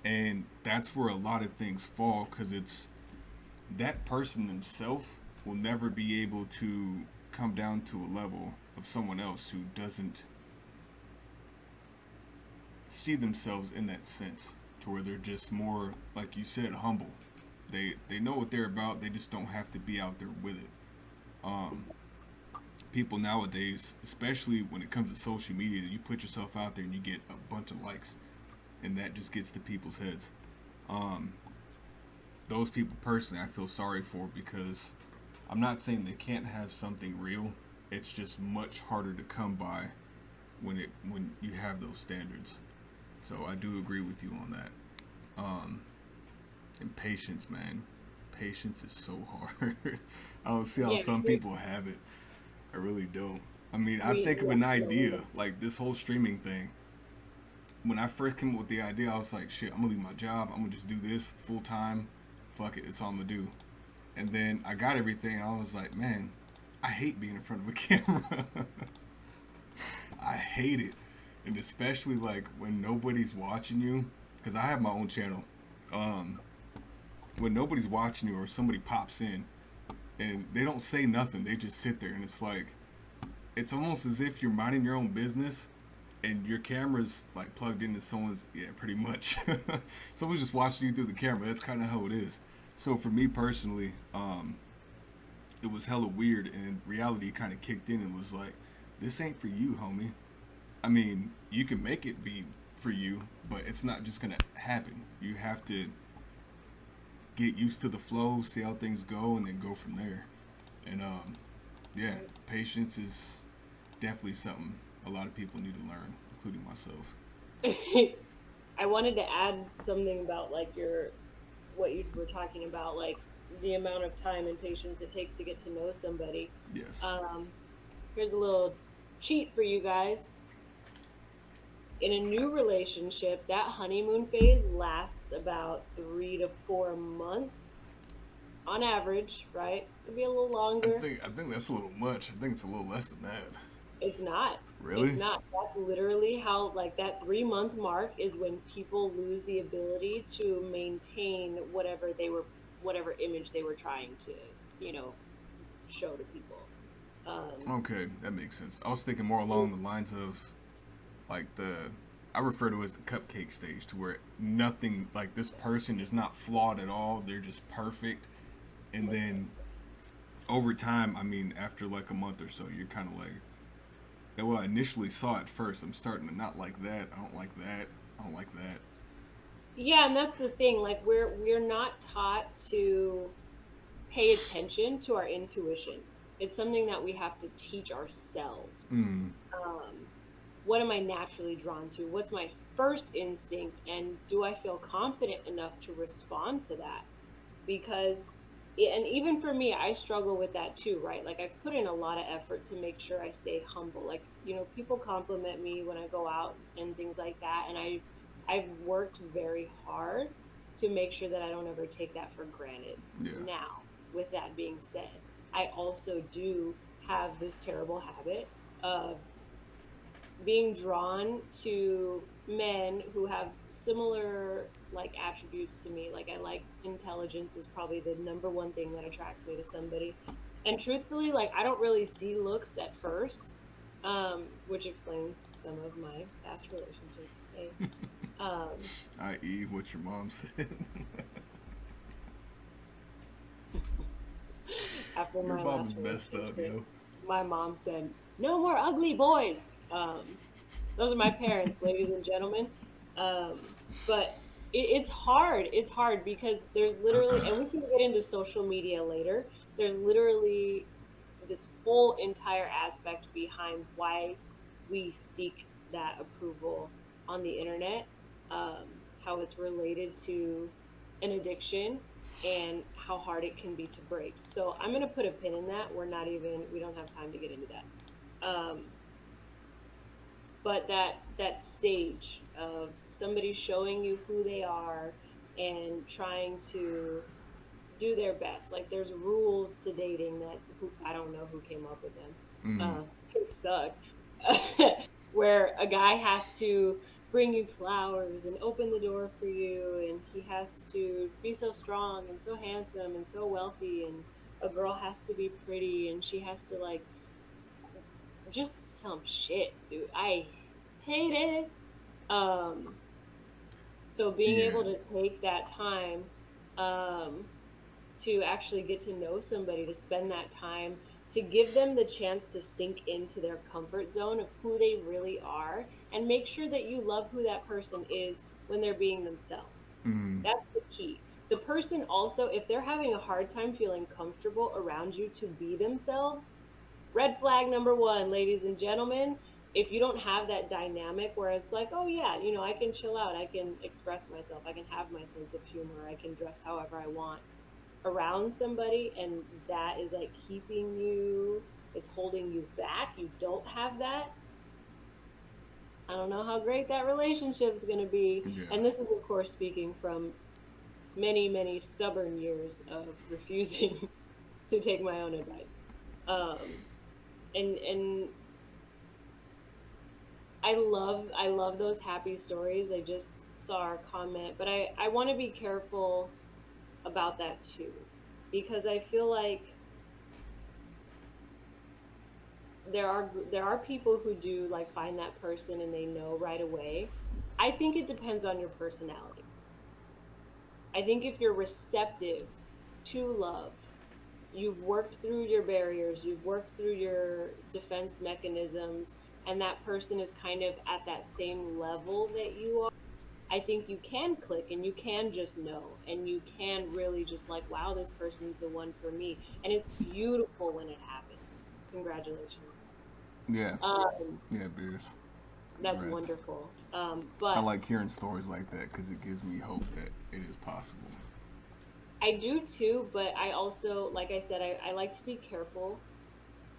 And that's where a lot of things fall because it's that person themselves will never be able to come down to a level of someone else who doesn't see themselves in that sense to where they're just more, like you said, humble. They know what they're about. They just don't have to be out there with it. Um, People nowadays, especially when it comes to social media, you put yourself out there and you get a bunch of likes, and that just gets to people's heads. Um, those people personally, I feel sorry for because I'm not saying they can't have something real. It's just much harder to come by when you have those standards. So I do agree with you on that. Um, and patience, man. Patience is so hard. I don't see how Yeah, some people have it. I really don't. I mean, I we think of yeah, an no, idea like this whole streaming thing. When I first came up with the idea, I was like, shit, I'm gonna leave my job. I'm gonna just do this full time. Fuck it, it's all I'm gonna do. And then I got everything, and I was like, man, I hate being in front of a camera. I hate it, and especially like when nobody's watching you, because I have my own channel. Um, when nobody's watching you or somebody pops in and they don't say nothing, they just sit there, and it's like it's almost as if you're minding your own business and your camera's like plugged into someone's, yeah, pretty much. Someone's just watching you through the camera. That's kind of how it is. So for me personally, it was hella weird, and reality kind of kicked in and was like, this ain't for you, homie. I mean, you can make it be for you, but it's not just gonna happen. You have to get used to the flow, see how things go, and then go from there. And yeah, right. patience is definitely something a lot of people need to learn, including myself. I wanted to add something about like your what you were talking about, like the amount of time and patience it takes to get to know somebody. Yes. Um, Here's a little cheat for you guys. In a new relationship, that honeymoon phase lasts about 3 to 4 months. on average, right? Could be a little I longer. think I think that's a little much. I think it's a little less than that. It's not. It's Really? not. That's literally how, like, that 3 month mark is when people lose the ability to maintain whatever image they were trying to, you know, show to people. Um, Okay, that makes sense. I was thinking more along the lines of like the I refer to it as the cupcake stage, to where nothing like this person is not flawed at all. They're just perfect, and then over time, I mean, after like a month or so, you're kind of like, yeah, well, I initially saw it first. I'm starting to not like that. I don't like that. I don't like that. yeah, and that's the thing. Like, we're not taught to pay attention to our intuition. It's something that we have to teach ourselves. Mm, Um, what am I naturally drawn to? What's my first instinct? And do I feel confident enough to respond to that? Because, and even for me, I struggle with that too, right? Like, I've put in a lot of effort to make sure I stay humble. Like, people compliment me when I go out and things like that. And I've worked very hard to make sure that I don't ever take that for granted. yeah. Now, with that being said, I also do have this terrible habit of being drawn to men who have similar like attributes to me. Like, I like intelligence is probably the number one thing that attracts me to somebody. And truthfully, like, I don't really see looks at first, which explains some of my past relationships. Hey, um, I.e., what your mom said. after Your my mom is last messed up, relationship, yo. my mom said, "No more ugly boys." Um, those are my parents, ladies and gentlemen. But it's hard. It's hard because there's literally, and we can get into social media later. There's literally this whole entire aspect behind why we seek that approval on the internet, how it's related to an addiction and how hard it can be to break. So I'm going to put a pin in that. We don't have time to get into that. But that stage of somebody showing you who they are and trying to do their best, like, there's rules to dating that I don't know who came up with them. Mm, They suck. Where a guy has to bring you flowers and open the door for you, and he has to be so strong and so handsome and so wealthy, and a girl has to be pretty and she has to, like, just some shit, dude. I hate it. Um, so being yeah. able to take that time, um, to actually get to know somebody, to spend that time, to give them the chance to sink into their comfort zone of who they really are, and make sure that you love who that person is when they're being themselves. Mm, That's the key. The person also, if they're having a hard time feeling comfortable around you to be themselves, red flag number one, ladies and gentlemen. If you don't have that dynamic where it's like, oh yeah, I can chill out, I can express myself, I can have my sense of humor, I can dress however I want around somebody, and that is like keeping you, it's holding you back, you don't have that, I don't know how great that relationship is going to be. yeah. And this is, of course, speaking from many, many stubborn years of refusing to take my own advice. Um, and I love those happy stories. I just saw our comment, but I want to be careful about that too, because I feel like there are people who do like find that person and they know right away. I think it depends on your personality. I think if you're receptive to love, you've worked through your barriers, you've worked through your defense mechanisms, and that person is kind of at that same level that you are, I think you can click and you can just know and you can really just like, wow, this person's the one for me. And it's beautiful when it happens. Congratulations. Yeah. Um, Yeah, Beers. that's Congrats. wonderful. I But like hearing stories like that because it gives me hope that it is possible. I do too, but I also, like I said, I like to be careful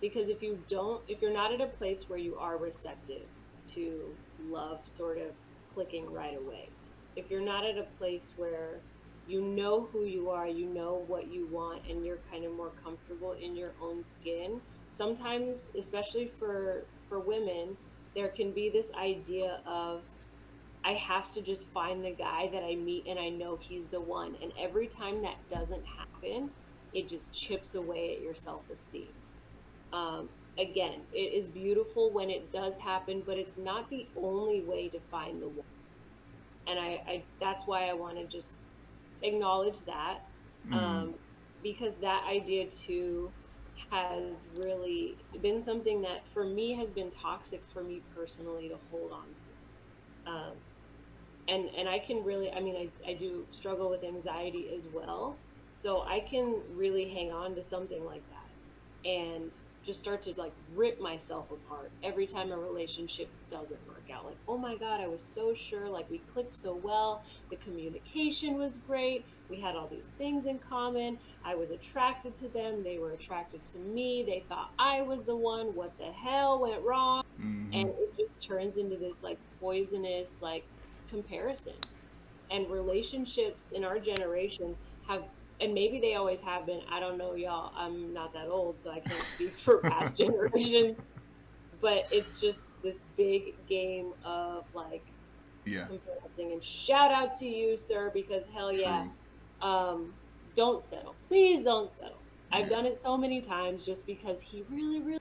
because if you're not at a place where you are receptive to love sort of clicking right away, if you're not at a place where you know who you are, you know what you want, and you're kind of more comfortable in your own skin. Sometimes, especially for women, there can be this idea of, I have to just find the guy that I meet and I know he's the one. And every time that doesn't happen, it just chips away at your self-esteem. Um, Again, it is beautiful when it does happen, but it's not the only way to find the one. And I that's why I want to just acknowledge that, Mm. um, because that idea too has really been something that for me has been toxic for me personally to hold on to. And I can really, I mean, I do struggle with anxiety as well, so I can really hang on to something like that and just start to like rip myself apart every time a relationship doesn't work out. Like, oh my god, I was so sure, like we clicked so well, the communication was great, we had all these things in common, I was attracted to them, they were attracted to me, they thought I was the one, what the hell went wrong? Mm-hmm. And it just turns into this like poisonous like comparison. And relationships in our generation have, and maybe they always have been, I don't know, y'all, I'm not that old so I can't speak for past generations, but it's just this big game of like Yeah. comparison. And shout out to you, sir, because hell yeah, True. um don't settle, please don't settle. I've Yeah. done it so many times just because he really really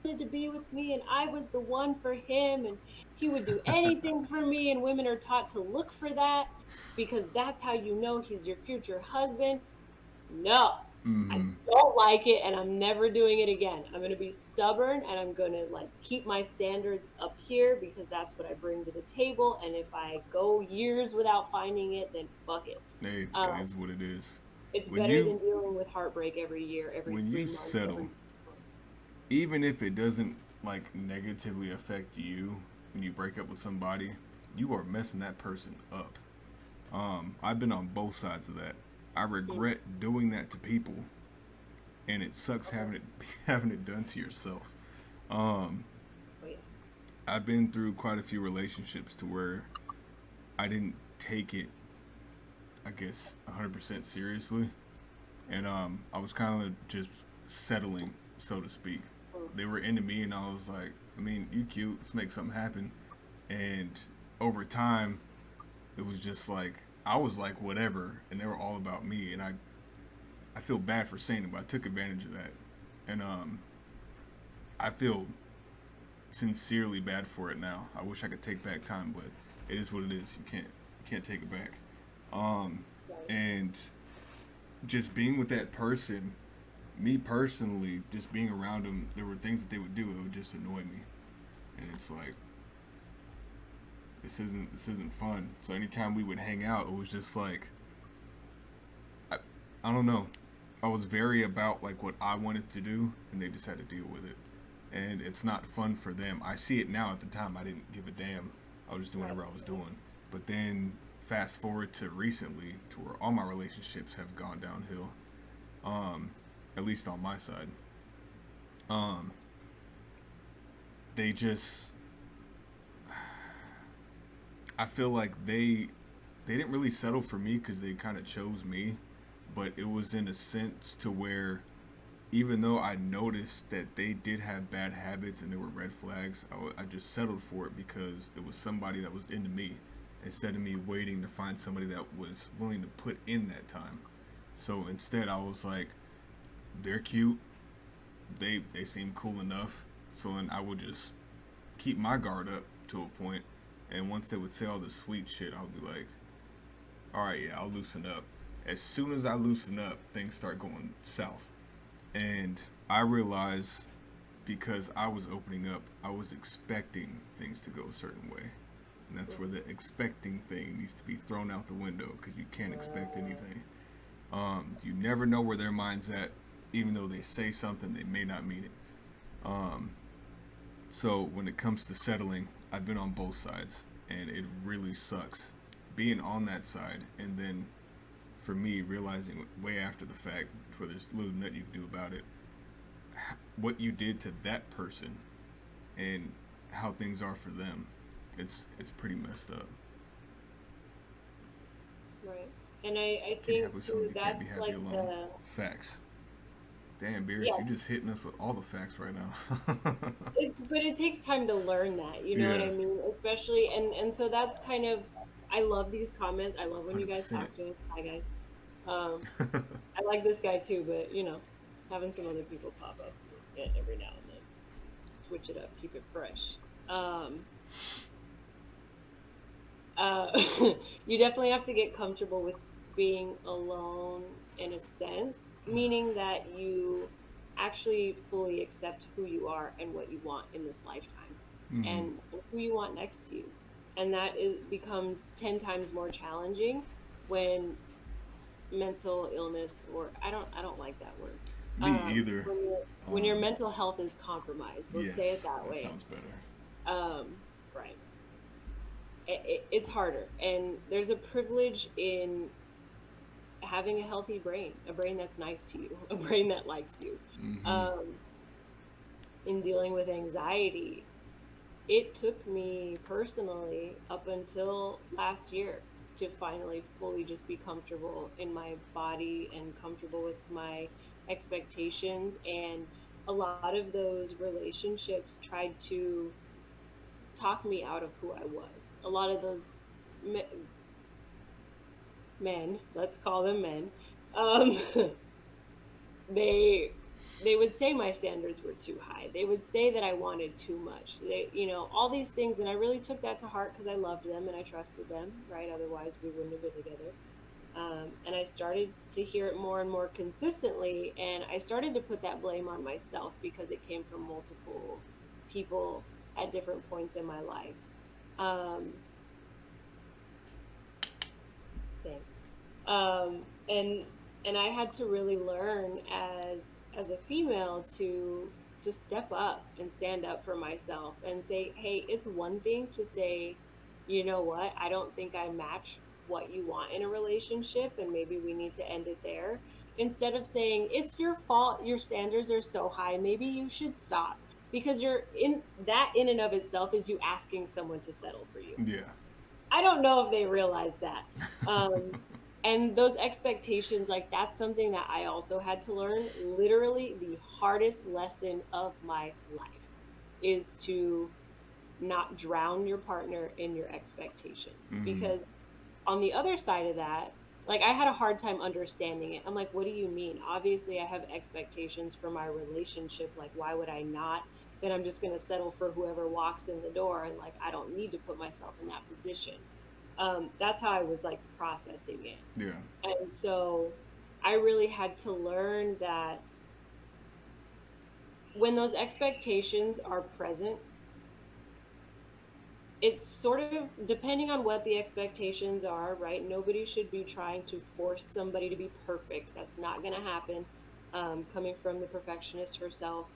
wanted to be with me and I was the one for him and he would do anything for me, and women are taught to look for that because that's how you know he's your future husband. No. I Mm-hmm. don't like it and I'm never doing it again. I'm going to be stubborn and I'm going to like keep my standards up here because that's what I bring to the table, and if I go years without finding it, then fuck it. Hey, it Um, is what it is. it's When better you than dealing with heartbreak every year, every when you 3 months, settle, every 6 months. even if it doesn't like negatively affect you when you break up with somebody, you are messing that person up. I've been on both sides of that. I Mm. regret doing that to people, and it sucks Okay. having it having it done to yourself. Um, Oh yeah. I've been through quite a few relationships to where I didn't take it, I guess, 100% seriously, and I was kind of just settling, so to speak. Mm. They were into me, and I was like, I mean, you cute, let's make something happen. And over time, it was just like I was like whatever, and they were all about me, and I feel bad for saying it, but I took advantage of that, and I feel sincerely bad for it now. I wish I could take back time, but it is what it is. You can't take it back. Um, Right. and just being with that person, me personally, just being around them, there were things that they would do that would just annoy me, and it's like this isn't fun. So anytime we would hang out, it was just like I, I don't know. I was very about like what I wanted to do, and they just had to deal with it. And it's not fun for them. I see it now. At the time, I didn't give a damn. I was just doing Right. whatever I was doing. But then fast forward to recently, to where all my relationships have gone downhill. Um, at least on my side. Um, they just, I feel like they didn't really settle for me because they kind of chose me, but it was in a sense to where even though I noticed that they did have bad habits and there were red flags, I just settled for it because it was somebody that was into me instead of me waiting to find somebody that was willing to put in that time. So instead, I was like, they're cute, they seem cool enough, so then I would just keep my guard up to a point, and once they would say all the sweet shit, I'll be like, all right, yeah, I'll loosen up. As soon as I loosen up, things start going south. And I realized because I was opening up, I was expecting things to go a certain way. And that's where the expecting thing needs to be thrown out the window because you can't expect anything. You never know where their mind's at, even though they say something, they may not mean it. Um, so when it comes to settling, I've been on both sides, and it really sucks being on that side, and then for me realizing way after the fact, where there's little nothing you can do about it, what you did to that person and how things are for them. It's pretty messed up. Right. And I Can't happy think with someone too if you can't be that's happy like alone. the Facts. Damn, Beerus, yeah, you just hitting us with all the facts right now. but it takes time to learn that, you know what Yeah, I mean? Especially and so that's kind of I love these comments. I love when you guys 100%. talk to us. Hi guys. I like this guy too, but having some other people pop up every now and then, switch it up, keep it fresh. Um, uh, you definitely have to get comfortable with being alone in a sense, meaning that you actually fully accept who you are and what you want in this lifetime Mm-hmm. and who you want next to you. And that is becomes 10 times more challenging when mental illness or I don't like that word. Me either. When your Um, mental health is compromised, let's say it yes, that that way. sounds better. Um, right. It's harder, and there's a privilege in having a healthy brain, a brain that's nice to you, a brain that likes you. Mm-hmm. Um, in dealing with anxiety, it took me personally up until last year to finally fully just be comfortable in my body and comfortable with my expectations. And a lot of those relationships tried to talk me out of who I was. A lot of those me- men, let's call them men, um, they they would say my standards were too high. They would say that I wanted too much. All these things, and I really took that to heart because I loved them and I trusted them, right? Otherwise, we wouldn't have been together. And I started to hear it more and more consistently, and I started to put that blame on myself because it came from multiple people at different points in my life. Um, Thanks. And I had to really learn as a female to step up and stand up for myself and say, hey, it's one thing to say, you know what, I don't think I match what you want in a relationship and maybe we need to end it there, instead of saying it's your fault, your standards are so high, maybe you should stop, because you're in that in and of itself is you asking someone to settle for you. Yeah. I don't know if they realize that. Um, and those expectations, like that's something that I also had to learn. Literally, the hardest lesson of my life is to not drown your partner in your expectations. Mm-hmm. Because on the other side of that, like I had a hard time understanding it. I'm like, what do you mean? Obviously, I have expectations for my relationship. Like, why would I not? Then I'm just going to settle for whoever walks in the door. And like, I don't need to put myself in that position. That's how I was like processing it. Yeah. And so I really had to learn that when those expectations are present, it's sort of depending on what the expectations are, right? Nobody should be trying to force somebody to be perfect. That's not going to happen. Coming from the perfectionist herself,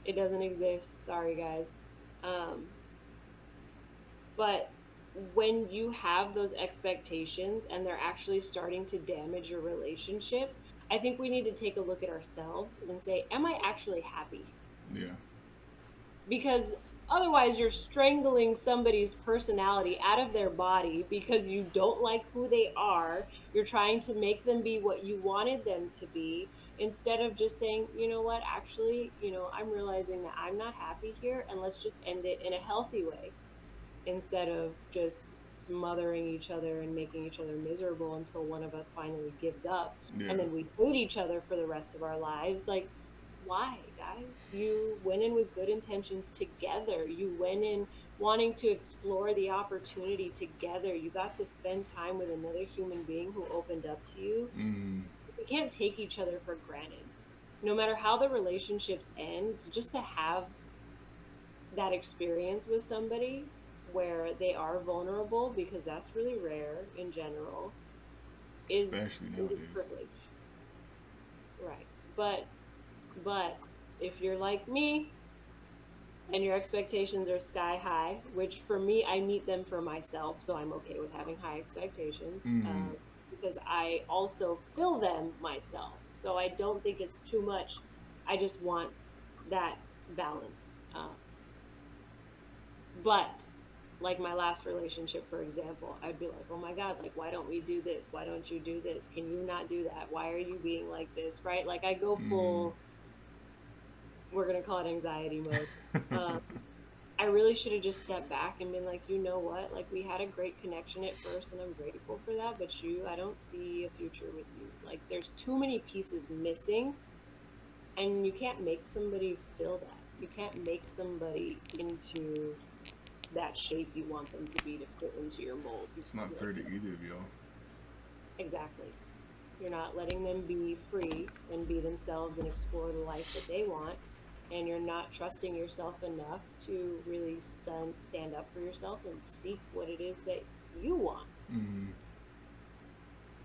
it doesn't exist. Sorry, guys. Um, but when you have those expectations and they're actually starting to damage your relationship, I think we need to take a look at ourselves and say, am I actually happy? Yeah. Because otherwise you're strangling somebody's personality out of their body because you don't like who they are. You're trying to make them be what you wanted them to be instead of just saying, you know what, actually, I'm realizing that I'm not happy here and let's just end it in a healthy way instead of just smothering each other and making each other miserable until one of us finally gives up Yeah. and then we hate each other for the rest of our lives. Like, why, guys? You went in with good intentions together. You went in wanting to explore the opportunity together. You got to spend time with another human being who opened up to you. Mm-hmm. We can't take each other for granted. No matter how the relationships end, just to have that experience with somebody where they are vulnerable, because that's really rare in general, Especially is nowadays. privilege, right? But if you're like me and your expectations are sky high, which for me I meet them for myself, so I'm okay with having high expectations, Mm-hmm. because I also fill them myself, so I don't think it's too much. I just want that balance. But like my last relationship, for example, I'd be like, oh my God, like, why don't we do this? Why don't you do this? Can you not do that? Why are you being like this? Right? Like, I go Mm. full, we're going to call it anxiety mode. Um, I really should have just stepped back and been like, you know what? Like, we had a great connection at first, and I'm grateful for that. But I don't see a future with you. Like, there's too many pieces missing, and you can't make somebody feel that. You can't make somebody into that shape you want them to be to fit into your mold. It's not You fair to can't. either of y'all. Exactly. You're not letting them be free and be themselves and explore the life that they want. And you're not trusting yourself enough to really stand up for yourself and seek what it is that you want. Mm.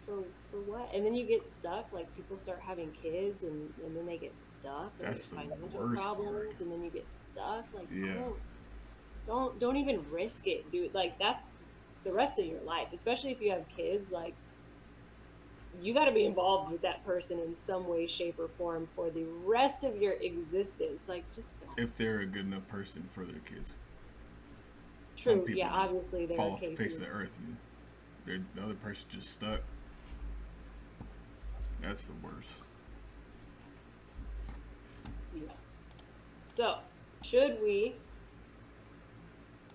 For what? And then you get stuck. Like, people start having kids, and then they get stuck, and That's there's the financial worst part. problems, and then you get stuck. Like, Yeah. don't even risk it, dude. Like, that's the rest of your life, especially if you have kids. Like, you got to be involved with that person in some way, shape, or form for the rest of your existence. Like, just don't. If they're a good enough person for their kids. Some True. people Yeah, just obviously there are fall off the face of the cases. earth and the other person just stuck. That's the worst. Yeah. So, should we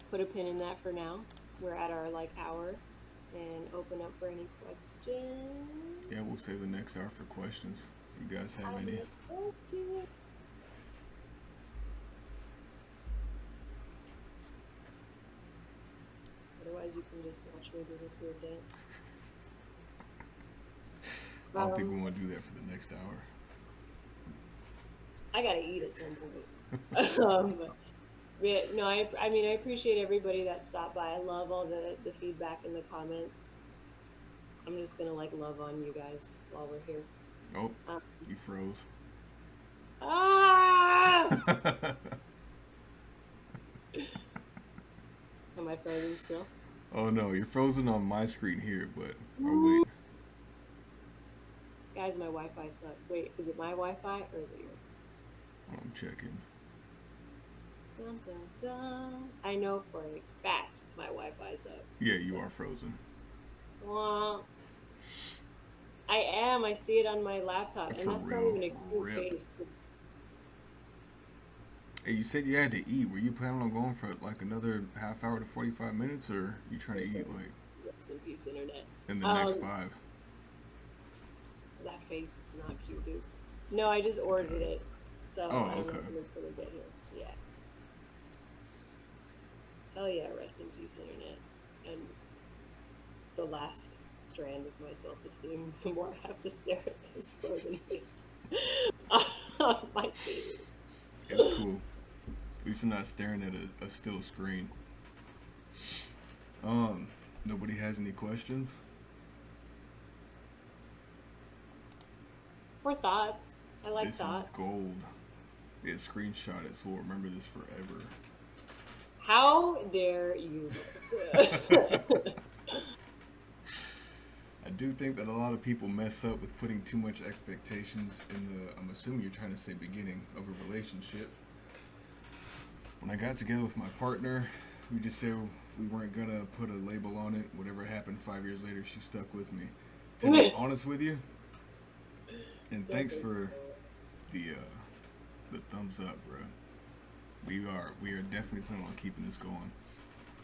put a pin in that for now? We're at our like hour, and open up for any questions. Yeah, we'll save the next hour for questions. You guys have I any? will do. Otherwise, you can just watch me do this weird dance. I don't think we want to do that for the next hour. I gotta eat at some point. Yeah, no, I mean, I appreciate everybody that stopped by. I love all the feedback in the comments. I'm just gonna like love on you guys while we're here. Oh, Um, you froze. ah! Am I frozen still? Oh no, you're frozen on my screen here, but oh wait. Guys, my Wi-Fi sucks. Wait, is it my Wi-Fi or is it yours? I'm checking. Dun, dun, dun. I know for a fact my Wi-Fi sucks. Yeah, you So, are frozen. well, I am. I see it on my laptop, and For that's not real. even a cute Rip. face. Hey, you said you had to eat. Were you planning on going for like another half hour to 45 minutes, or you trying to eat like Rest in peace, internet. in the next 5? That face is not cute, dude. No, I just ordered it, so Oh, I don't know okay. when it's gonna get here. Yeah. Hell yeah, rest in peace, internet. And the last strand of my self-esteem, the more I have to stare at this frozen face on my TV. It's cool. At least I'm not staring at a still screen. Nobody has any questions? Or thoughts. I like This thoughts. is gold. Yeah, screenshot it so we'll remember this forever. How dare you? I do think that a lot of people mess up with putting too much expectations in the, I'm assuming you're trying to say beginning of a relationship. When I got together with my partner, we just said we weren't gonna put a label on it. Whatever happened 5 years later, she stuck with me. To be honest with you, and thanks for the thumbs up, bro. We are definitely planning on keeping this going.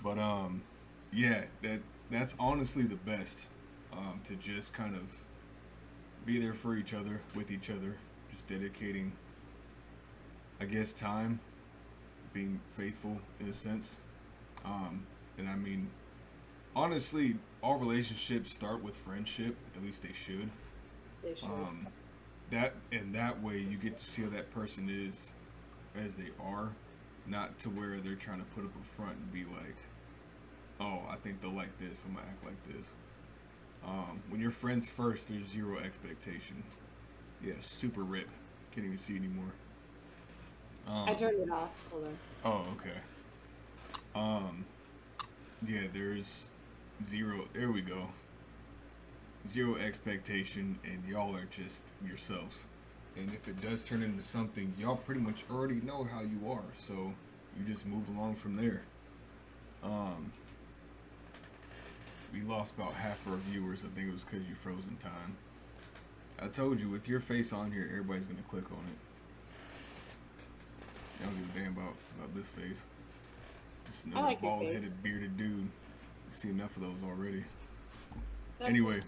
But yeah, that's honestly the best. To just kind of be there for each other, with each other, just dedicating, I guess, time, being faithful in a sense. And I mean, honestly, all relationships start with friendship. At least they should. They should. That way you get to see how that person is as they are, not to where they're trying to put up a front and be like, oh, I think they'll like this, I'm gonna act like this. When you're friends first, there's zero expectation. Yeah, super rip. Can't even see anymore. I turned it off. Hold on. Oh, okay. Yeah, there's zero. There we go. Zero expectation, and y'all are just yourselves. And if it does turn into something, y'all pretty much already know how you are, so you just move along from there. Um, we lost about half our viewers. I think it was because you froze in time. I told you, with your face on here, everybody's gonna click on it. I don't give a damn about this face. Just I another like your face. bald-headed, bearded dude. You see enough of those already. That's Anyway,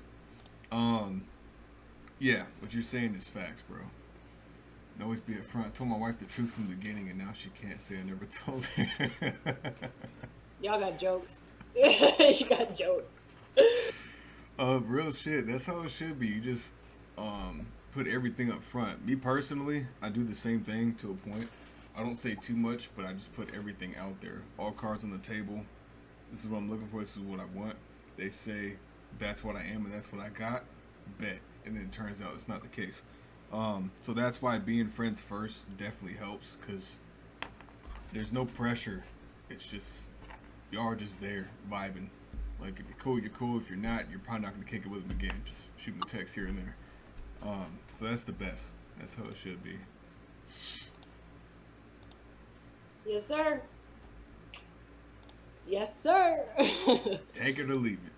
yeah, what you're saying is facts, bro. And always be upfront. I told my wife the truth from the beginning, and now she can't say I never told her. Y'all got jokes. You got jokes. Real shit. That's how it should be. You just put everything up front. Me personally, I do the same thing to a point. I don't say too much, but I just put everything out there. All cards on the table. This is what I'm looking for. This is what I want. They say that's what I am and that's what I got. Bet. And then it turns out it's not the case. So that's why being friends first definitely helps, because there's no pressure. It's just, y'all are just there vibing. Like, if you're cool, you're cool. If you're not, you're probably not going to kick it with them again. Just shoot them a text here and there. So that's the best. That's how it should be. Yes, sir. Yes, sir. Take it or leave it.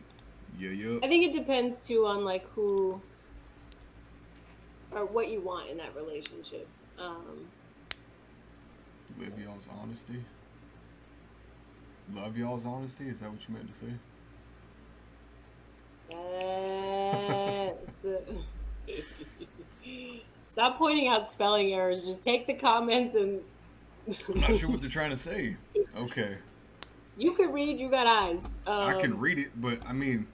Yeah. I think it depends too on like who or what you want in that relationship. Live y'all's honesty. Love y'all's honesty. Is that what you meant to say? Stop pointing out spelling errors. Just take the comments and. I'm not sure what they're trying to say. Okay. You can read. You got eyes. I can read it, but I mean,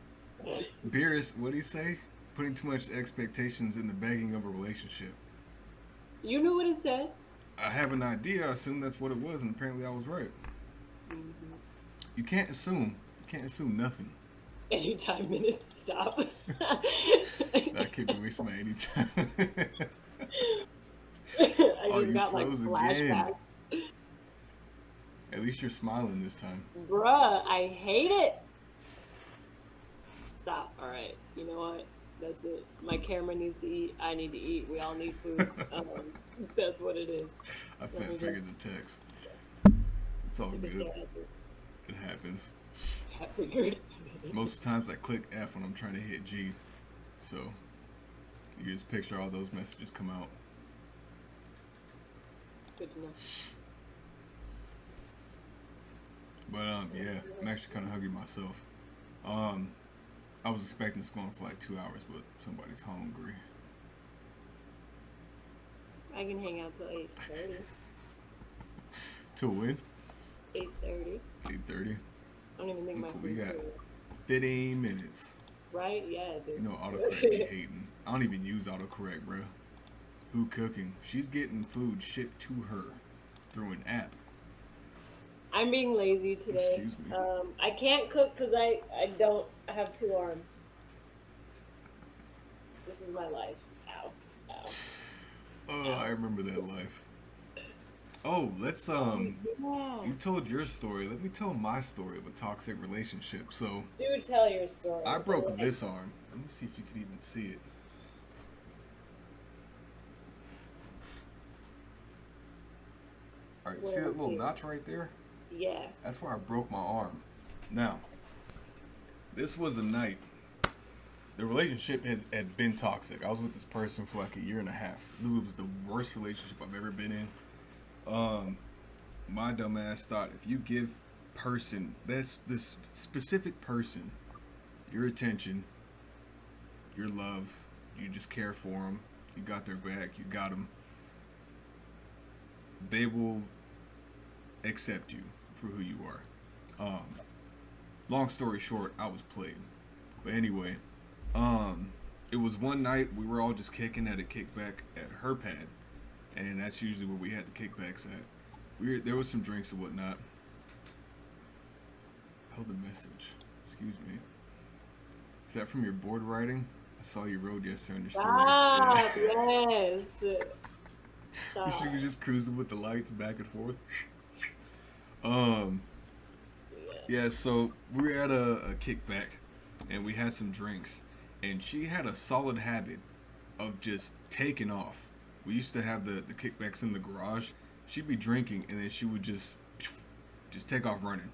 Beerus, what do you say? Putting too much expectations in the begging of a relationship. You knew what it said. I have an idea. I assumed that's what it was, and apparently I was right. Mm-hmm. You can't assume. You can't assume nothing. Anytime minutes stop. That could be wasting my anytime. I just you got like froze flashbacks. again. At least you're smiling this time. Bruh, I hate it. Stop. All right. You know what? That's it. My camera needs to eat. I need to eat. We all need food. That's what it is. I figured the text. It's all good. It happens. I figured. Most times I click F when I'm trying to hit G. So you just picture all those messages come out. Good to know. But yeah, I'm actually kind of hungry myself. I was expecting this going for like 2 hours, but somebody's hungry. I can hang out till 8:30. Till when? 8:30. 8:30. I don't even think my We food's got here. 15 minutes. Right? Yeah, dude. You know, autocorrect be hating. I don't even use autocorrect, bro. Who cooking? She's getting food shipped to her through an app. I'm being lazy today. Excuse me. I can't cook because I don't have 2 arms. This is my life. Ow. Ow. Oh, I remember that life. Oh, let's Yeah. you told your story. Let me tell my story of a toxic relationship. So Do tell your story. I broke this arm. Let me see if you can even see it. Alright, see that little notch right there? Yeah. That's where I broke my arm. Now, this was a night. The relationship had been toxic. I was with this person for like a year and a half. It was the worst relationship I've ever been in. My dumb ass thought if you give this specific person your attention, your love, you just care for them, you got their back, you got them, they will accept you for who you are. Long story short, I was played. But anyway, it was one night we were all just kicking at a kickback at her pad, and that's usually where we had the kickbacks at. There was some drinks and whatnot. Held a message. Excuse me. Is that from your board writing? I saw you wrote yesterday on your stories. Stop, yes. Stop. She was just cruising with the lights back and forth. Yeah, so we were at a kickback and we had some drinks, and she had a solid habit of just taking off. We used to have the kickbacks in the garage. She'd be drinking and then she would just take off running.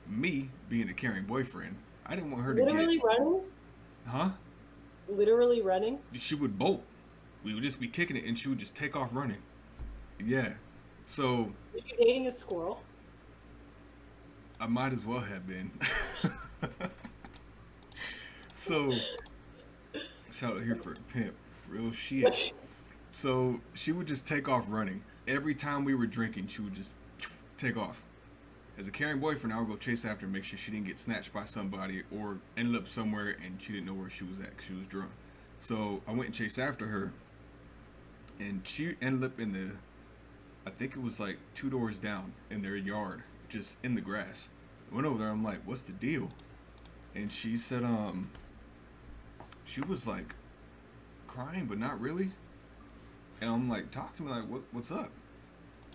me being a caring boyfriend, I didn't want her to get, Literally running? huh? Literally running? She would bolt. We would just be kicking it, and she would just take off running. Yeah. So Are you dating a squirrel? I might as well have been. So shout out here for a pimp, real shit. So she would just take off running. Every time we were drinking, she would just take off. As a caring boyfriend, I would go chase after her, make sure she didn't get snatched by somebody or ended up somewhere and she didn't know where she was at 'cause she was drunk. So I went and chased after her, and she ended up in the, I think it was like 2 doors down in their yard, just in the grass. I went over there. I'm like, "What's the deal?" And she said, she was like crying, but not really. And I'm like, "Talk to me, like, what's up?"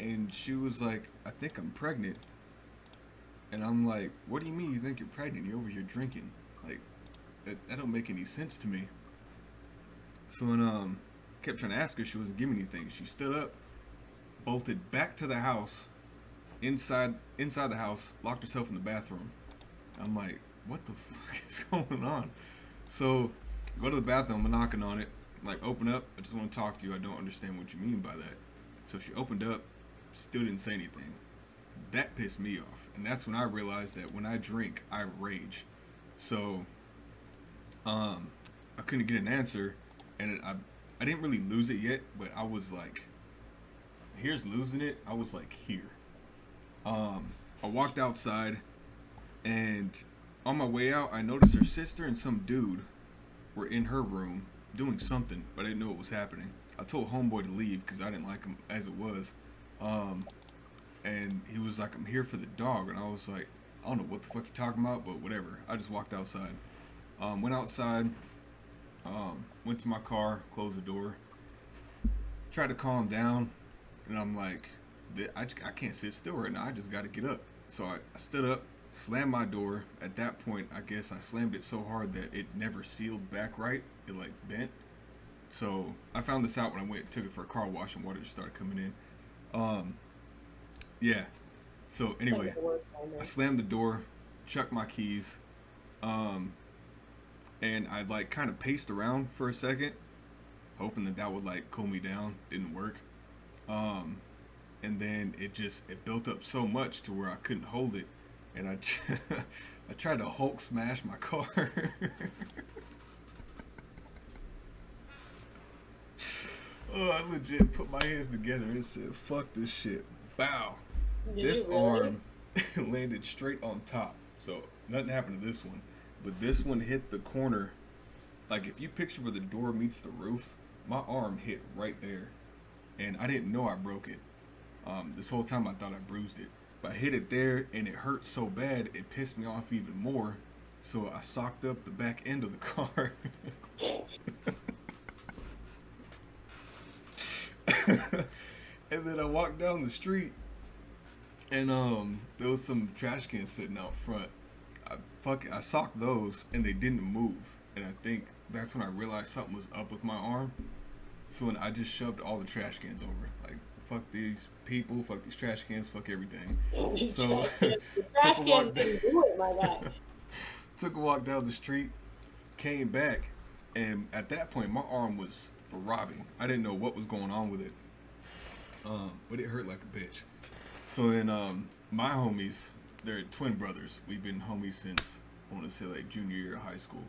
And she was like, "I think I'm pregnant." And I'm like, "What do you mean you think you're pregnant? You're over here drinking. Like, that don't make any sense to me." So when kept trying to ask her, she wasn't giving me anything. She stood up, bolted back to the house, inside the house, locked herself in the bathroom. I'm like, "What the fuck is going on?" So go to the bathroom, I'm knocking on it, like, "Open up, I just want to talk to you. I don't understand what you mean by that." So she opened up, still didn't say anything. That pissed me off, and that's when I realized that when I drink, I rage. So I couldn't get an answer, and I didn't really lose it yet, but I was like, here's losing it. I was like, here. I walked outside, and on my way out, I noticed her sister and some dude were in her room doing something, but I didn't know what was happening. I told homeboy to leave because I didn't like him as it was. And he was like, "I'm here for the dog," and I was like, "I don't know what the fuck you talking about, but whatever." I just walked outside. Went outside. Went to my car, closed the door, tried to calm down, and I'm like, I can't sit still right now. I just got to get up. So I stood up, slammed my door. At that point, I guess I slammed it so hard that it never sealed back right. It like bent. So I found this out when I went took it for a car wash and water just started coming in. Yeah. So anyway, I slammed the door, chucked my keys, and I like kind of paced around for a second, hoping that would like cool me down. Didn't work. And then it built up so much to where I couldn't hold it, and I tried to Hulk smash my car. Oh, I legit put my hands together and said, "Fuck this shit." Bow. Did This you really? arm landed straight on top. So nothing happened to this one. But this one hit the corner. Like if you picture where the door meets the roof, my arm hit right there. And I didn't know I broke it. This whole time I thought I bruised it. But I hit it there and it hurt so bad it pissed me off even more. So I socked up the back end of the car. And then I walked down the street, and there was some trash cans sitting out front. I socked those, and they didn't move. And I think that's when I realized something was up with my arm. So when I just shoved all the trash cans over, like, fuck these people, fuck these trash cans, fuck everything. So The trash cans didn't do it, my guy. took a walk down the street, came back, and at that point my arm was throbbing. I didn't know what was going on with it. But it hurt like a bitch. So then my homies, they're twin brothers. We've been homies since I want to say like junior year of high school.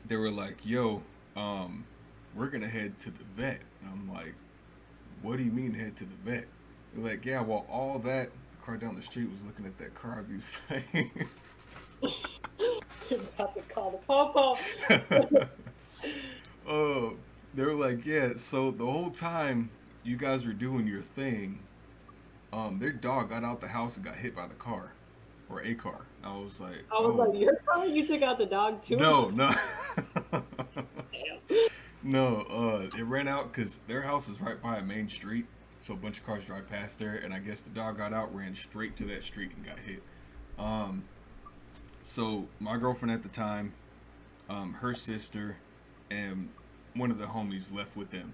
They were like, "Yo, we're gonna head to the vet." And I'm like, "What do you mean head to the vet?" They're like, "Yeah, well, all that the car down the street was looking at that car abuse thing." You're about to call the popo. They were like, "Yeah, so the whole time you guys were doing your thing, their dog got out the house and got hit by the car, or a car." I was like, I was like, "Your car? You took out the dog too?" no, no." Damn. No, it ran out because their house is right by a main street, so a bunch of cars drive past there, and I guess the dog got out, ran straight to that street, and got hit. So my girlfriend at the time, her sister, and one of the homies left with them,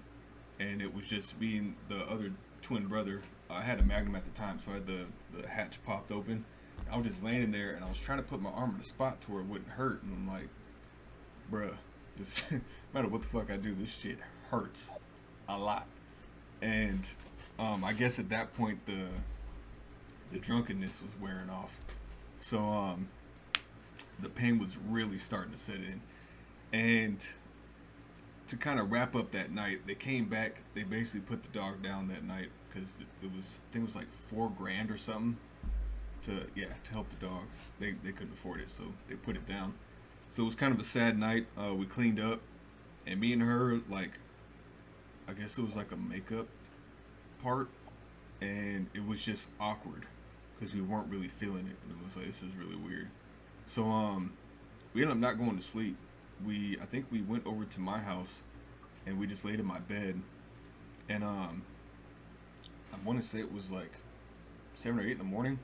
and it was just me and the other twin brother I had a Magnum at the time, so I had the hatch popped open. I was just laying there, and I was trying to put my arm in a spot to where it wouldn't hurt, and I'm like, bruh, this no matter what the fuck I do, this shit hurts a lot. And I guess at that point the drunkenness was wearing off, so the pain was really starting to set in. And to kind of wrap up that night, they came back. They basically put the dog down that night because it was, I think it was like $4,000 or something to help the dog. They couldn't afford it, so they put it down. So it was kind of a sad night. We cleaned up, and me and her, like, I guess it was like a makeup part, and it was just awkward because we weren't really feeling it, and it was like, this is really weird. So we ended up not going to sleep. I think we went over to my house, and we just laid in my bed, and I want to say it was like 7 or 8 in the morning.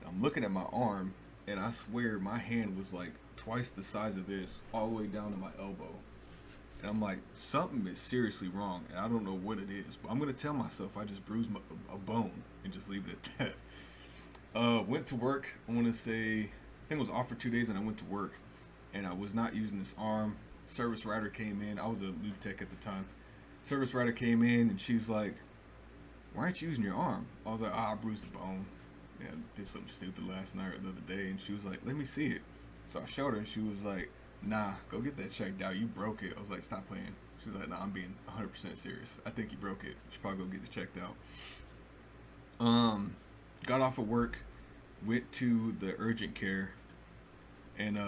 I'm looking at my arm, and I swear my hand was like twice the size of this, all the way down to my elbow. And I'm like, something is seriously wrong, and I don't know what it is. But I'm gonna tell myself I just bruised a bone and just leave it at that. Went to work. I want to say, I think it was off for 2 days, and I went to work, and I was not using this arm. Service rider came in. I was a lube tech at the time. Service rider came in, and she's like, "Why aren't you using your arm?" I was like, "I bruised a bone. Yeah, did something stupid last night or the other day." And she was like, "Let me see it." So I showed her, and she was like, "Nah, go get that checked out. You broke it." I was like, "Stop playing." She was like, "Nah, I'm being 100% serious. I think you broke it. You should probably go get it checked out." Got off of work, went to the urgent care, and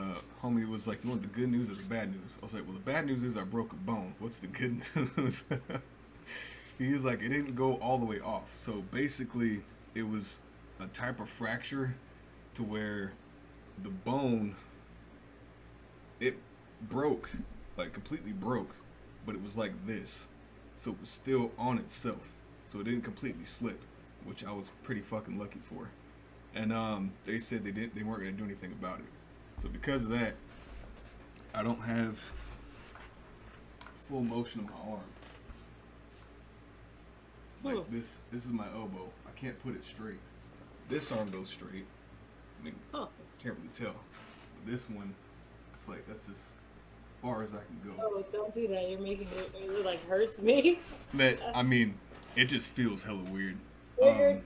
homie was like, "You want the good news or the bad news?" I was like, "Well, the bad news is I broke a bone. What's the good news?" He was like, "It didn't go all the way off. So basically, it was a type of fracture to where the bone, it broke, like completely broke, but it was like this. So it was still on itself. So it didn't completely slip, which I was pretty fucking lucky for." And they said they weren't gonna do anything about it. So because of that, I don't have full motion of my arm. Like this is my elbow. I can't put it straight. This arm goes straight. I mean, can't really tell. But this one, it's like that's as far as I can go. Oh, don't do that. You're making it like hurts me. That, I mean, it just feels hella weird. Weird.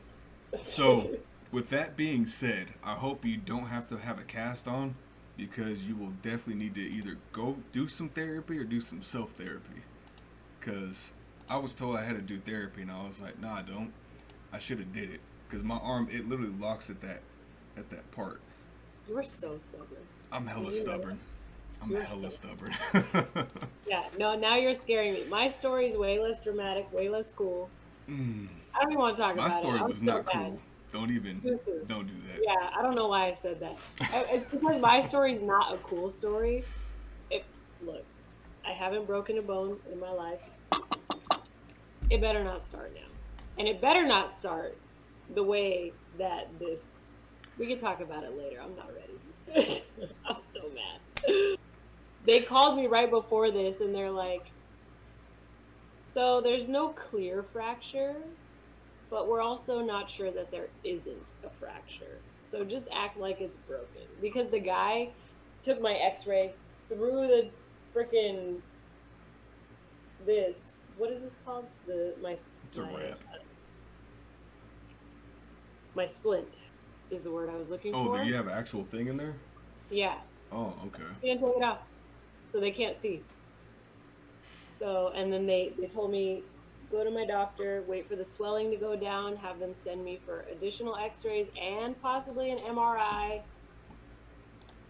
So with that being said, I hope you don't have to have a cast on, because you will definitely need to either go do some therapy or do some self-therapy. Because I was told I had to do therapy, and I was like, nah, I don't. I should have did it. Because my arm, it literally locks at that part. You were so stubborn. I'm hella stubborn. I'm hella stubborn. Yeah, no, now you're scaring me. My story is way less dramatic, way less cool. I don't even want to talk about it. My story was not cool. Don't do that. Yeah, I don't know why I said that. It's because my story is not a cool story. Look, I haven't broken a bone in my life. It better not start now. And it better not start the way that this... We can talk about it later. I'm not ready. I'm still mad. They called me right before this, and they're like, "So there's no clear fracture, but we're also not sure that there isn't a fracture. So just act like it's broken." Because the guy took my x-ray through the freaking this. What is this called? It's a wrap. My splint is the word I was looking for. Oh, do you have an actual thing in there? Yeah. Oh, okay. They didn't take it off, so they can't see. So, and then they told me, go to my doctor, wait for the swelling to go down, have them send me for additional x-rays and possibly an MRI,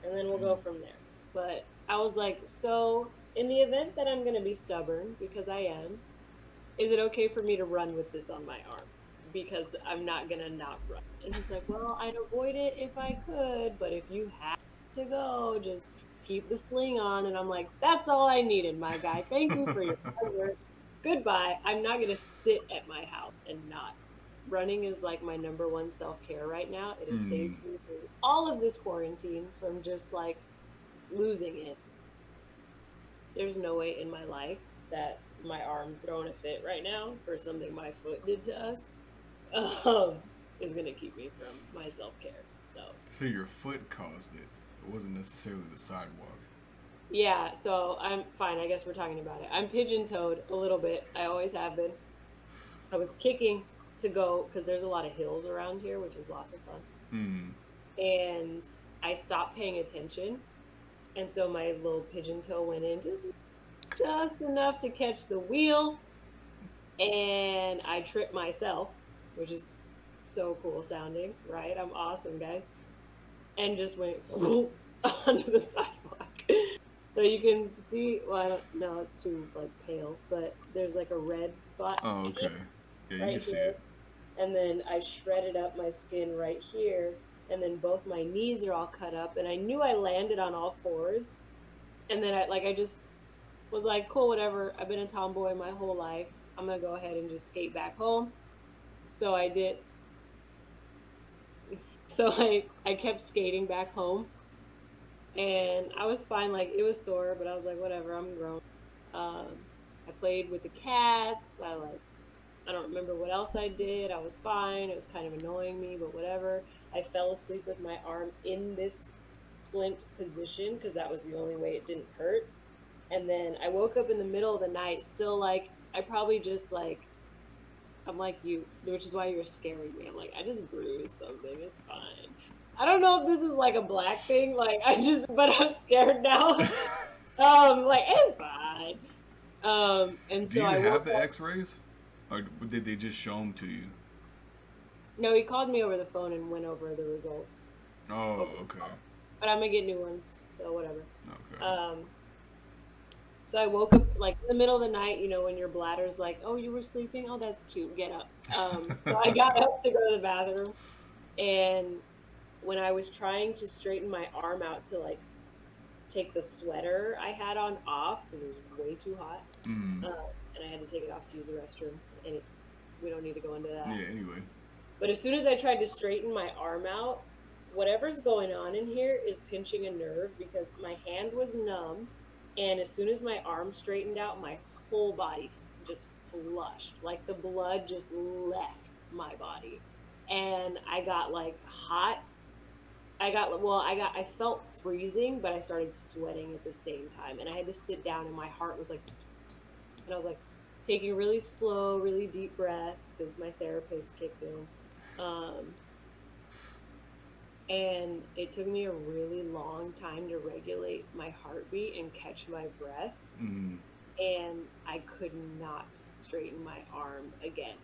and then we'll go from there. But I was like, so in the event that I'm going to be stubborn, because I am, is it okay for me to run with this on my arm? Because I'm not going to not run. And he's like, well, I'd avoid it if I could, but if you have to go, just keep the sling on. And I'm like, that's all I needed, my guy. Thank you for your hard work. Goodbye. I'm not going to sit at my house and not. Running is like my number one self-care right now. It has saved me through all of this quarantine from just like losing it. There's no way in my life that my arm throwing a fit right now for something my foot did to us. um, is gonna keep me from my self care. So So your foot caused it. It wasn't necessarily the sidewalk. yeah, so I'm fine. I guess we're talking about it. I'm pigeon toed a little bit. I always have been. I was kicking to go because there's a lot of hills around here, which is lots of fun. Hmm. And I stopped paying attention, and so my little pigeon toe went in just enough to catch the wheel, and I tripped myself, which is so cool sounding, right? I'm awesome, guys, and just went onto the sidewalk. So you can see, well, I don't, no, it's too like pale, but there's like a red spot Oh, okay. Yeah, you can right see here, it. and then I shredded up my skin right here, and then both my knees are all cut up, and I knew I landed on all fours, and then I just was like, cool, whatever. I've been a tomboy my whole life. I'm gonna go ahead and just skate back home. So I did. So I kept skating back home, and I was fine. Like it was sore, but I was like, whatever. I'm grown. I played with the cats. I don't remember what else I did. I was fine. It was kind of annoying me, but whatever. I fell asleep with my arm in this splint position because that was the only way it didn't hurt. And then I woke up in the middle of the night, still like, I probably just like, I'm like you, which is why you're scaring me. I'm like, I just bruised something. It's fine. I don't know if this is like a black thing. Like, but I'm scared now. Like, it's fine. And Do so you I have woke the up. X-rays, or did they just show them to you? No, he called me over the phone and went over the results Oh, over the okay. phone. But I'm gonna get new ones, so whatever. Okay. Um, so I woke up like in the middle of the night, when your bladder's like, "Oh, you were sleeping? Oh, that's cute. Get up." So I got up to go to the bathroom, and when I was trying to straighten my arm out to like take the sweater I had on off because it was way too hot, Mm. uh, and I had to take it off to use the restroom. And we don't need to go into that. Yeah. Anyway. But as soon as I tried to straighten my arm out, whatever's going on in here is pinching a nerve because my hand was numb. And as soon as my arm straightened out, my whole body just flushed. Like the blood just left my body. And I got like hot. I felt freezing, but I started sweating at the same time. And I had to sit down, and my heart was like, and I was like taking really slow, really deep breaths because my therapist kicked in. Um, and it took me a really long time to regulate my heartbeat and catch my breath. Mm. And I could not straighten my arm again.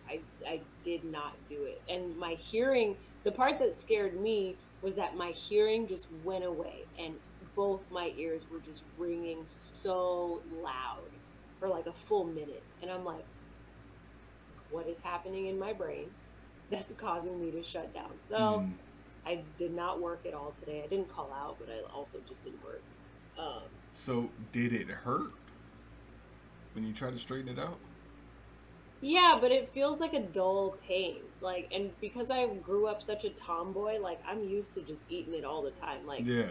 I did not do it. And my hearing, the part that scared me was that my hearing just went away, and both my ears were just ringing so loud for like a full minute. And I'm like, what is happening in my brain that's causing me to shut down? So Mm. I did not work at all today. I didn't call out, but I also just didn't work. Um, So did it hurt when you tried to straighten it out? yeah, but it feels like a dull pain. Like, and because I grew up such a tomboy, like I'm used to just eating it all the time. Like Yeah.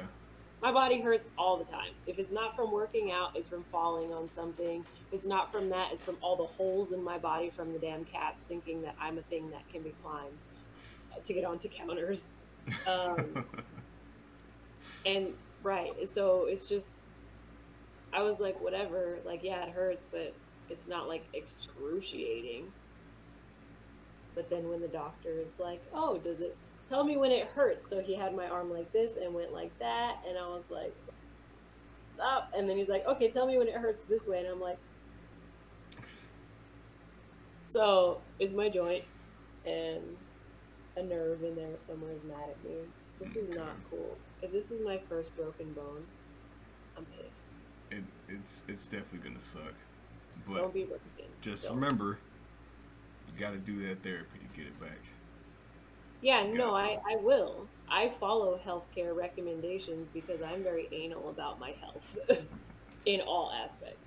my body hurts all the time. If it's not from working out, it's from falling on something. If it's not from that, it's from all the holes in my body from the damn cats thinking that I'm a thing that can be climbed to get onto counters. Um, and right, so it's just I was like, whatever. Like, yeah, it hurts, but it's not like excruciating. But then when the doctor is like, oh, does it tell me when it hurts? So he had my arm like this and went like that. And I was like, stop. And then he's like, okay, tell me when it hurts this way. And I'm like, so it's my joint, and a nerve in there somewhere is mad at me. This is Okay. not cool. If this is my first broken bone, I'm pissed. It's definitely gonna suck, but Don't be broken. just Don't. remember, you got to do that therapy to get it back. Yeah, You no, got to. I will. I follow healthcare recommendations because I'm very anal about my health in all aspects.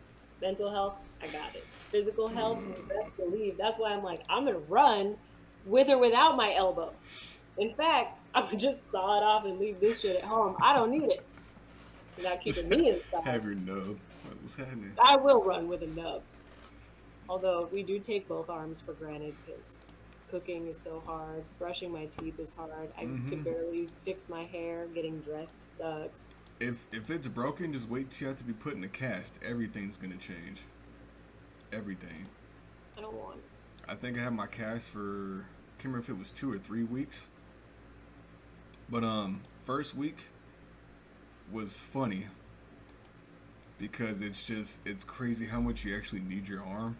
Mental health, I got it. Physical health, you best believe. That's why I'm like, I'm gonna run with or without my elbow. In fact, I'm gonna just saw it off and leave this shit at home. I don't need it. You're not Just keeping me inside. have your nub. What was happening? I will run with a nub. Although we do take both arms for granted because Cooking is so hard. Brushing my teeth is hard. I can Mm-hmm. barely fix my hair. Getting dressed sucks. If it's broken, just wait till you have to be put in a cast. Everything's gonna change. Everything. I don't want. I think I had my cast for, I can't remember if it was 2 or 3 weeks. But first week was funny because it's crazy how much you actually need your arm,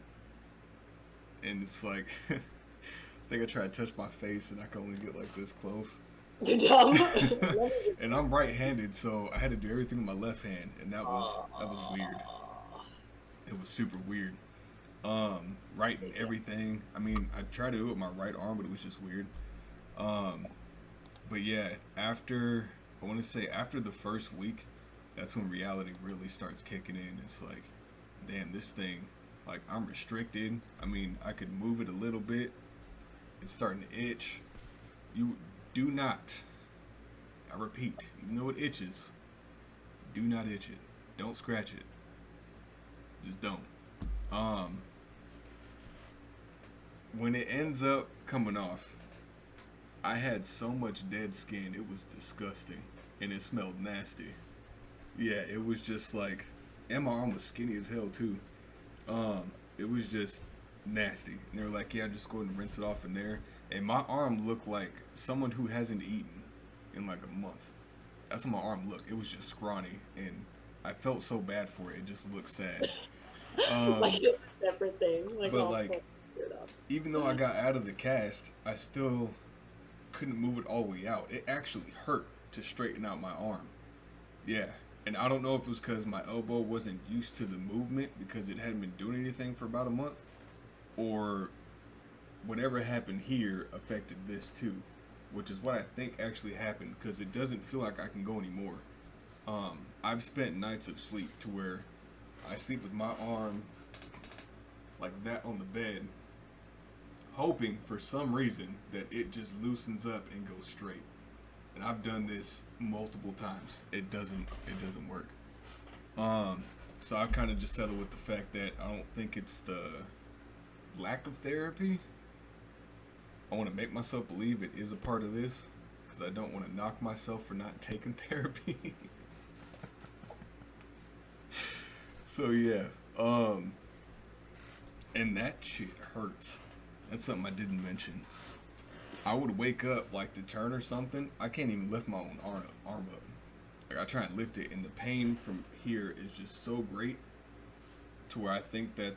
and it's like I think I tried to touch my face and I could only get like this close. Dumb. And I'm right-handed, so I had to do everything with my left hand, and that was weird. Oh, It was super weird. Writing everything. I mean, I tried to do it with my right arm, but it was just weird. Um, but yeah, after I want to say after the first week, that's when reality really starts kicking in. It's like, damn, this thing, like I'm restricted. I mean, I could move it a little bit. It's starting to itch. You do not, I repeat, even though it itches, do not itch it. Don't scratch it. Just don't. Um, when it ends up coming off, I had so much dead skin, it was disgusting. And it smelled nasty. Yeah, it was just like, and my arm was skinny as hell too. It was just nasty. And they were like, yeah, just go ahead and rinse it off in there. And my arm looked like someone who hasn't eaten in like a month. That's what my arm looked. It was just scrawny. And I felt so bad for it. It just looked sad. like Um, it's a separate thing. Like but all like, cleared up. even though I got out of the cast, I still couldn't move it all the way out. It actually hurt to straighten out my arm. Yeah. And I don't know if it was because my elbow wasn't used to the movement because it hadn't been doing anything for about a month, or whatever happened here affected this too, which is what I think actually happened because it doesn't feel like I can go anymore. I've spent nights of sleep to where I sleep with my arm like that on the bed, hoping for some reason that it just loosens up and goes straight. And I've done this multiple times. It doesn't work. So I kind of just settled with the fact that I don't think it's the lack of therapy. I want to make myself believe it is a part of this because I don't want to knock myself for not taking therapy. So yeah, and that shit hurts. That's something I didn't mention. I would wake up like to turn or something. I can't even lift my own arm up. Like I try and lift it, and the pain from here is just so great to where I think that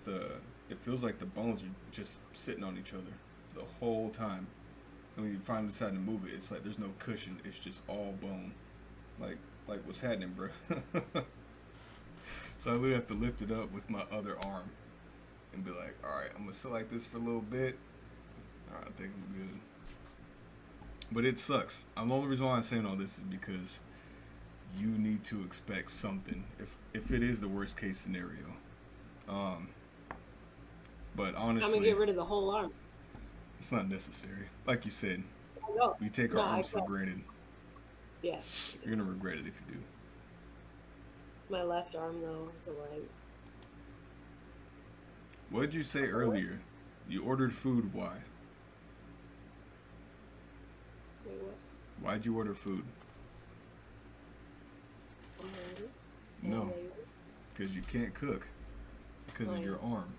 it feels like the bones are just sitting on each other the whole time. And when you finally decide to move it, it's like there's no cushion. It's just all bone. Like what's happening, bro? So I literally have to lift it up with my other arm and be like, all right, I'm gonna sit like this for a little bit. All right, I think I'm good. But it sucks. The only reason why I'm saying all this is because you need to expect something if it is the worst case scenario. Um, but I'm gonna honestly, get rid of the whole arm. it's not necessary. Like you said, No, we take our no, I arms for can't. granted. Yeah, You're gonna regret it if you do. it's my left arm though, so like. What did you say earlier? You ordered food. Why? Wait, what? Why'd you order food? I'm hungry. No, because you can't cook because of your arm.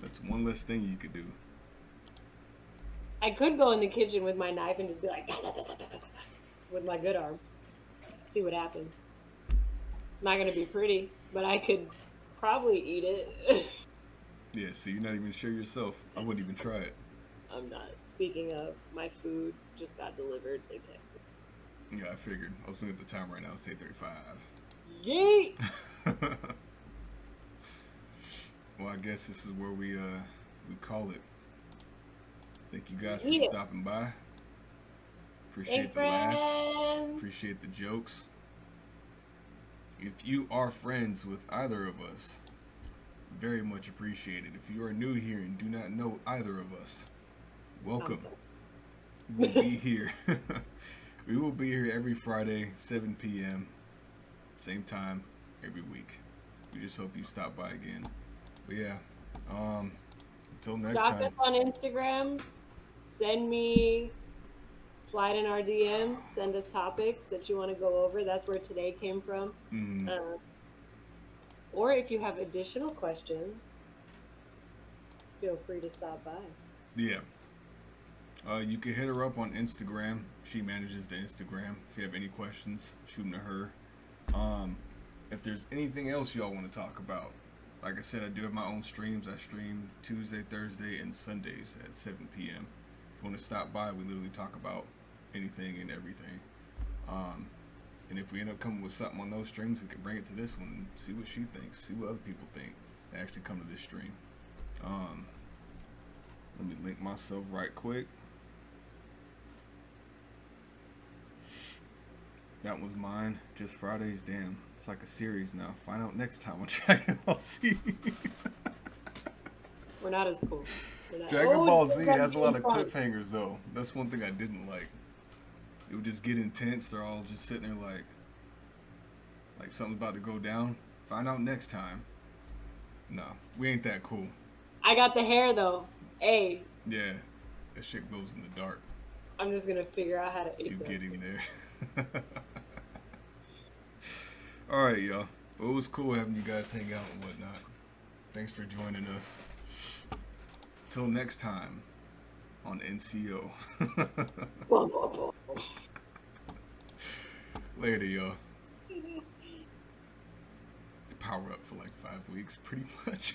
That's one less thing you could do. I could go in the kitchen with my knife and just be like, with my good arm, see what happens. It's not gonna be pretty, but I could probably eat it. Yeah, see, you're not even sure yourself. I wouldn't even try it. I'm not. Speaking of, my food just got delivered. They texted. Yeah, I figured. I was looking at the time right now. It's 8:35. Yeet! Well, I guess this is where we call it. Thank you guys for Yeah. stopping by. Appreciate Thanks, the laughs. friends. Appreciate the jokes. If you are friends with either of us, very much appreciated. If you are new here and do not know either of us, welcome. sorry. We will be here. We will be here every Friday, 7 p.m. Same time every week. We just hope you stop by again. But yeah, Until next Stalk us time. on Instagram. Send me, slide in our DMs. Send us topics that you want to go over. That's where today came from. Mm, Uh, or if you have additional questions, feel free to stop by. yeah. You can hit her up on Instagram. She manages the Instagram. If you have any questions, shoot them to her. Um, if there's anything else y'all want to talk about, like I said, I do have my own streams. I stream Tuesday, Thursday, and Sundays at 7 p.m. If you want to stop by, we literally talk about anything and everything. Um, and if we end up coming with something on those streams, we can bring it to this one and see what she thinks, see what other people think that actually come to this stream. Um, Let me link myself right quick. That was mine. Just Fridays. Damn, it's like a series now. Find out next time on Dragon Ball Z. We're not as cool. Dragon Ball Z Dragon has a lot of Ball. cliffhangers though. That's one thing I didn't like. It would just get intense. They're all just sitting there like something's about to go down. Find out next time. Nah, we ain't that cool. I got the hair though. Hey, Yeah, that shit glows in the dark. I'm just gonna figure out how to eat You this. getting there. Alright, y'all. Well, it was cool having you guys hang out and whatnot. Thanks for joining us. Till next time on NCO. Later, y'all. Power up for like 5 weeks, pretty much.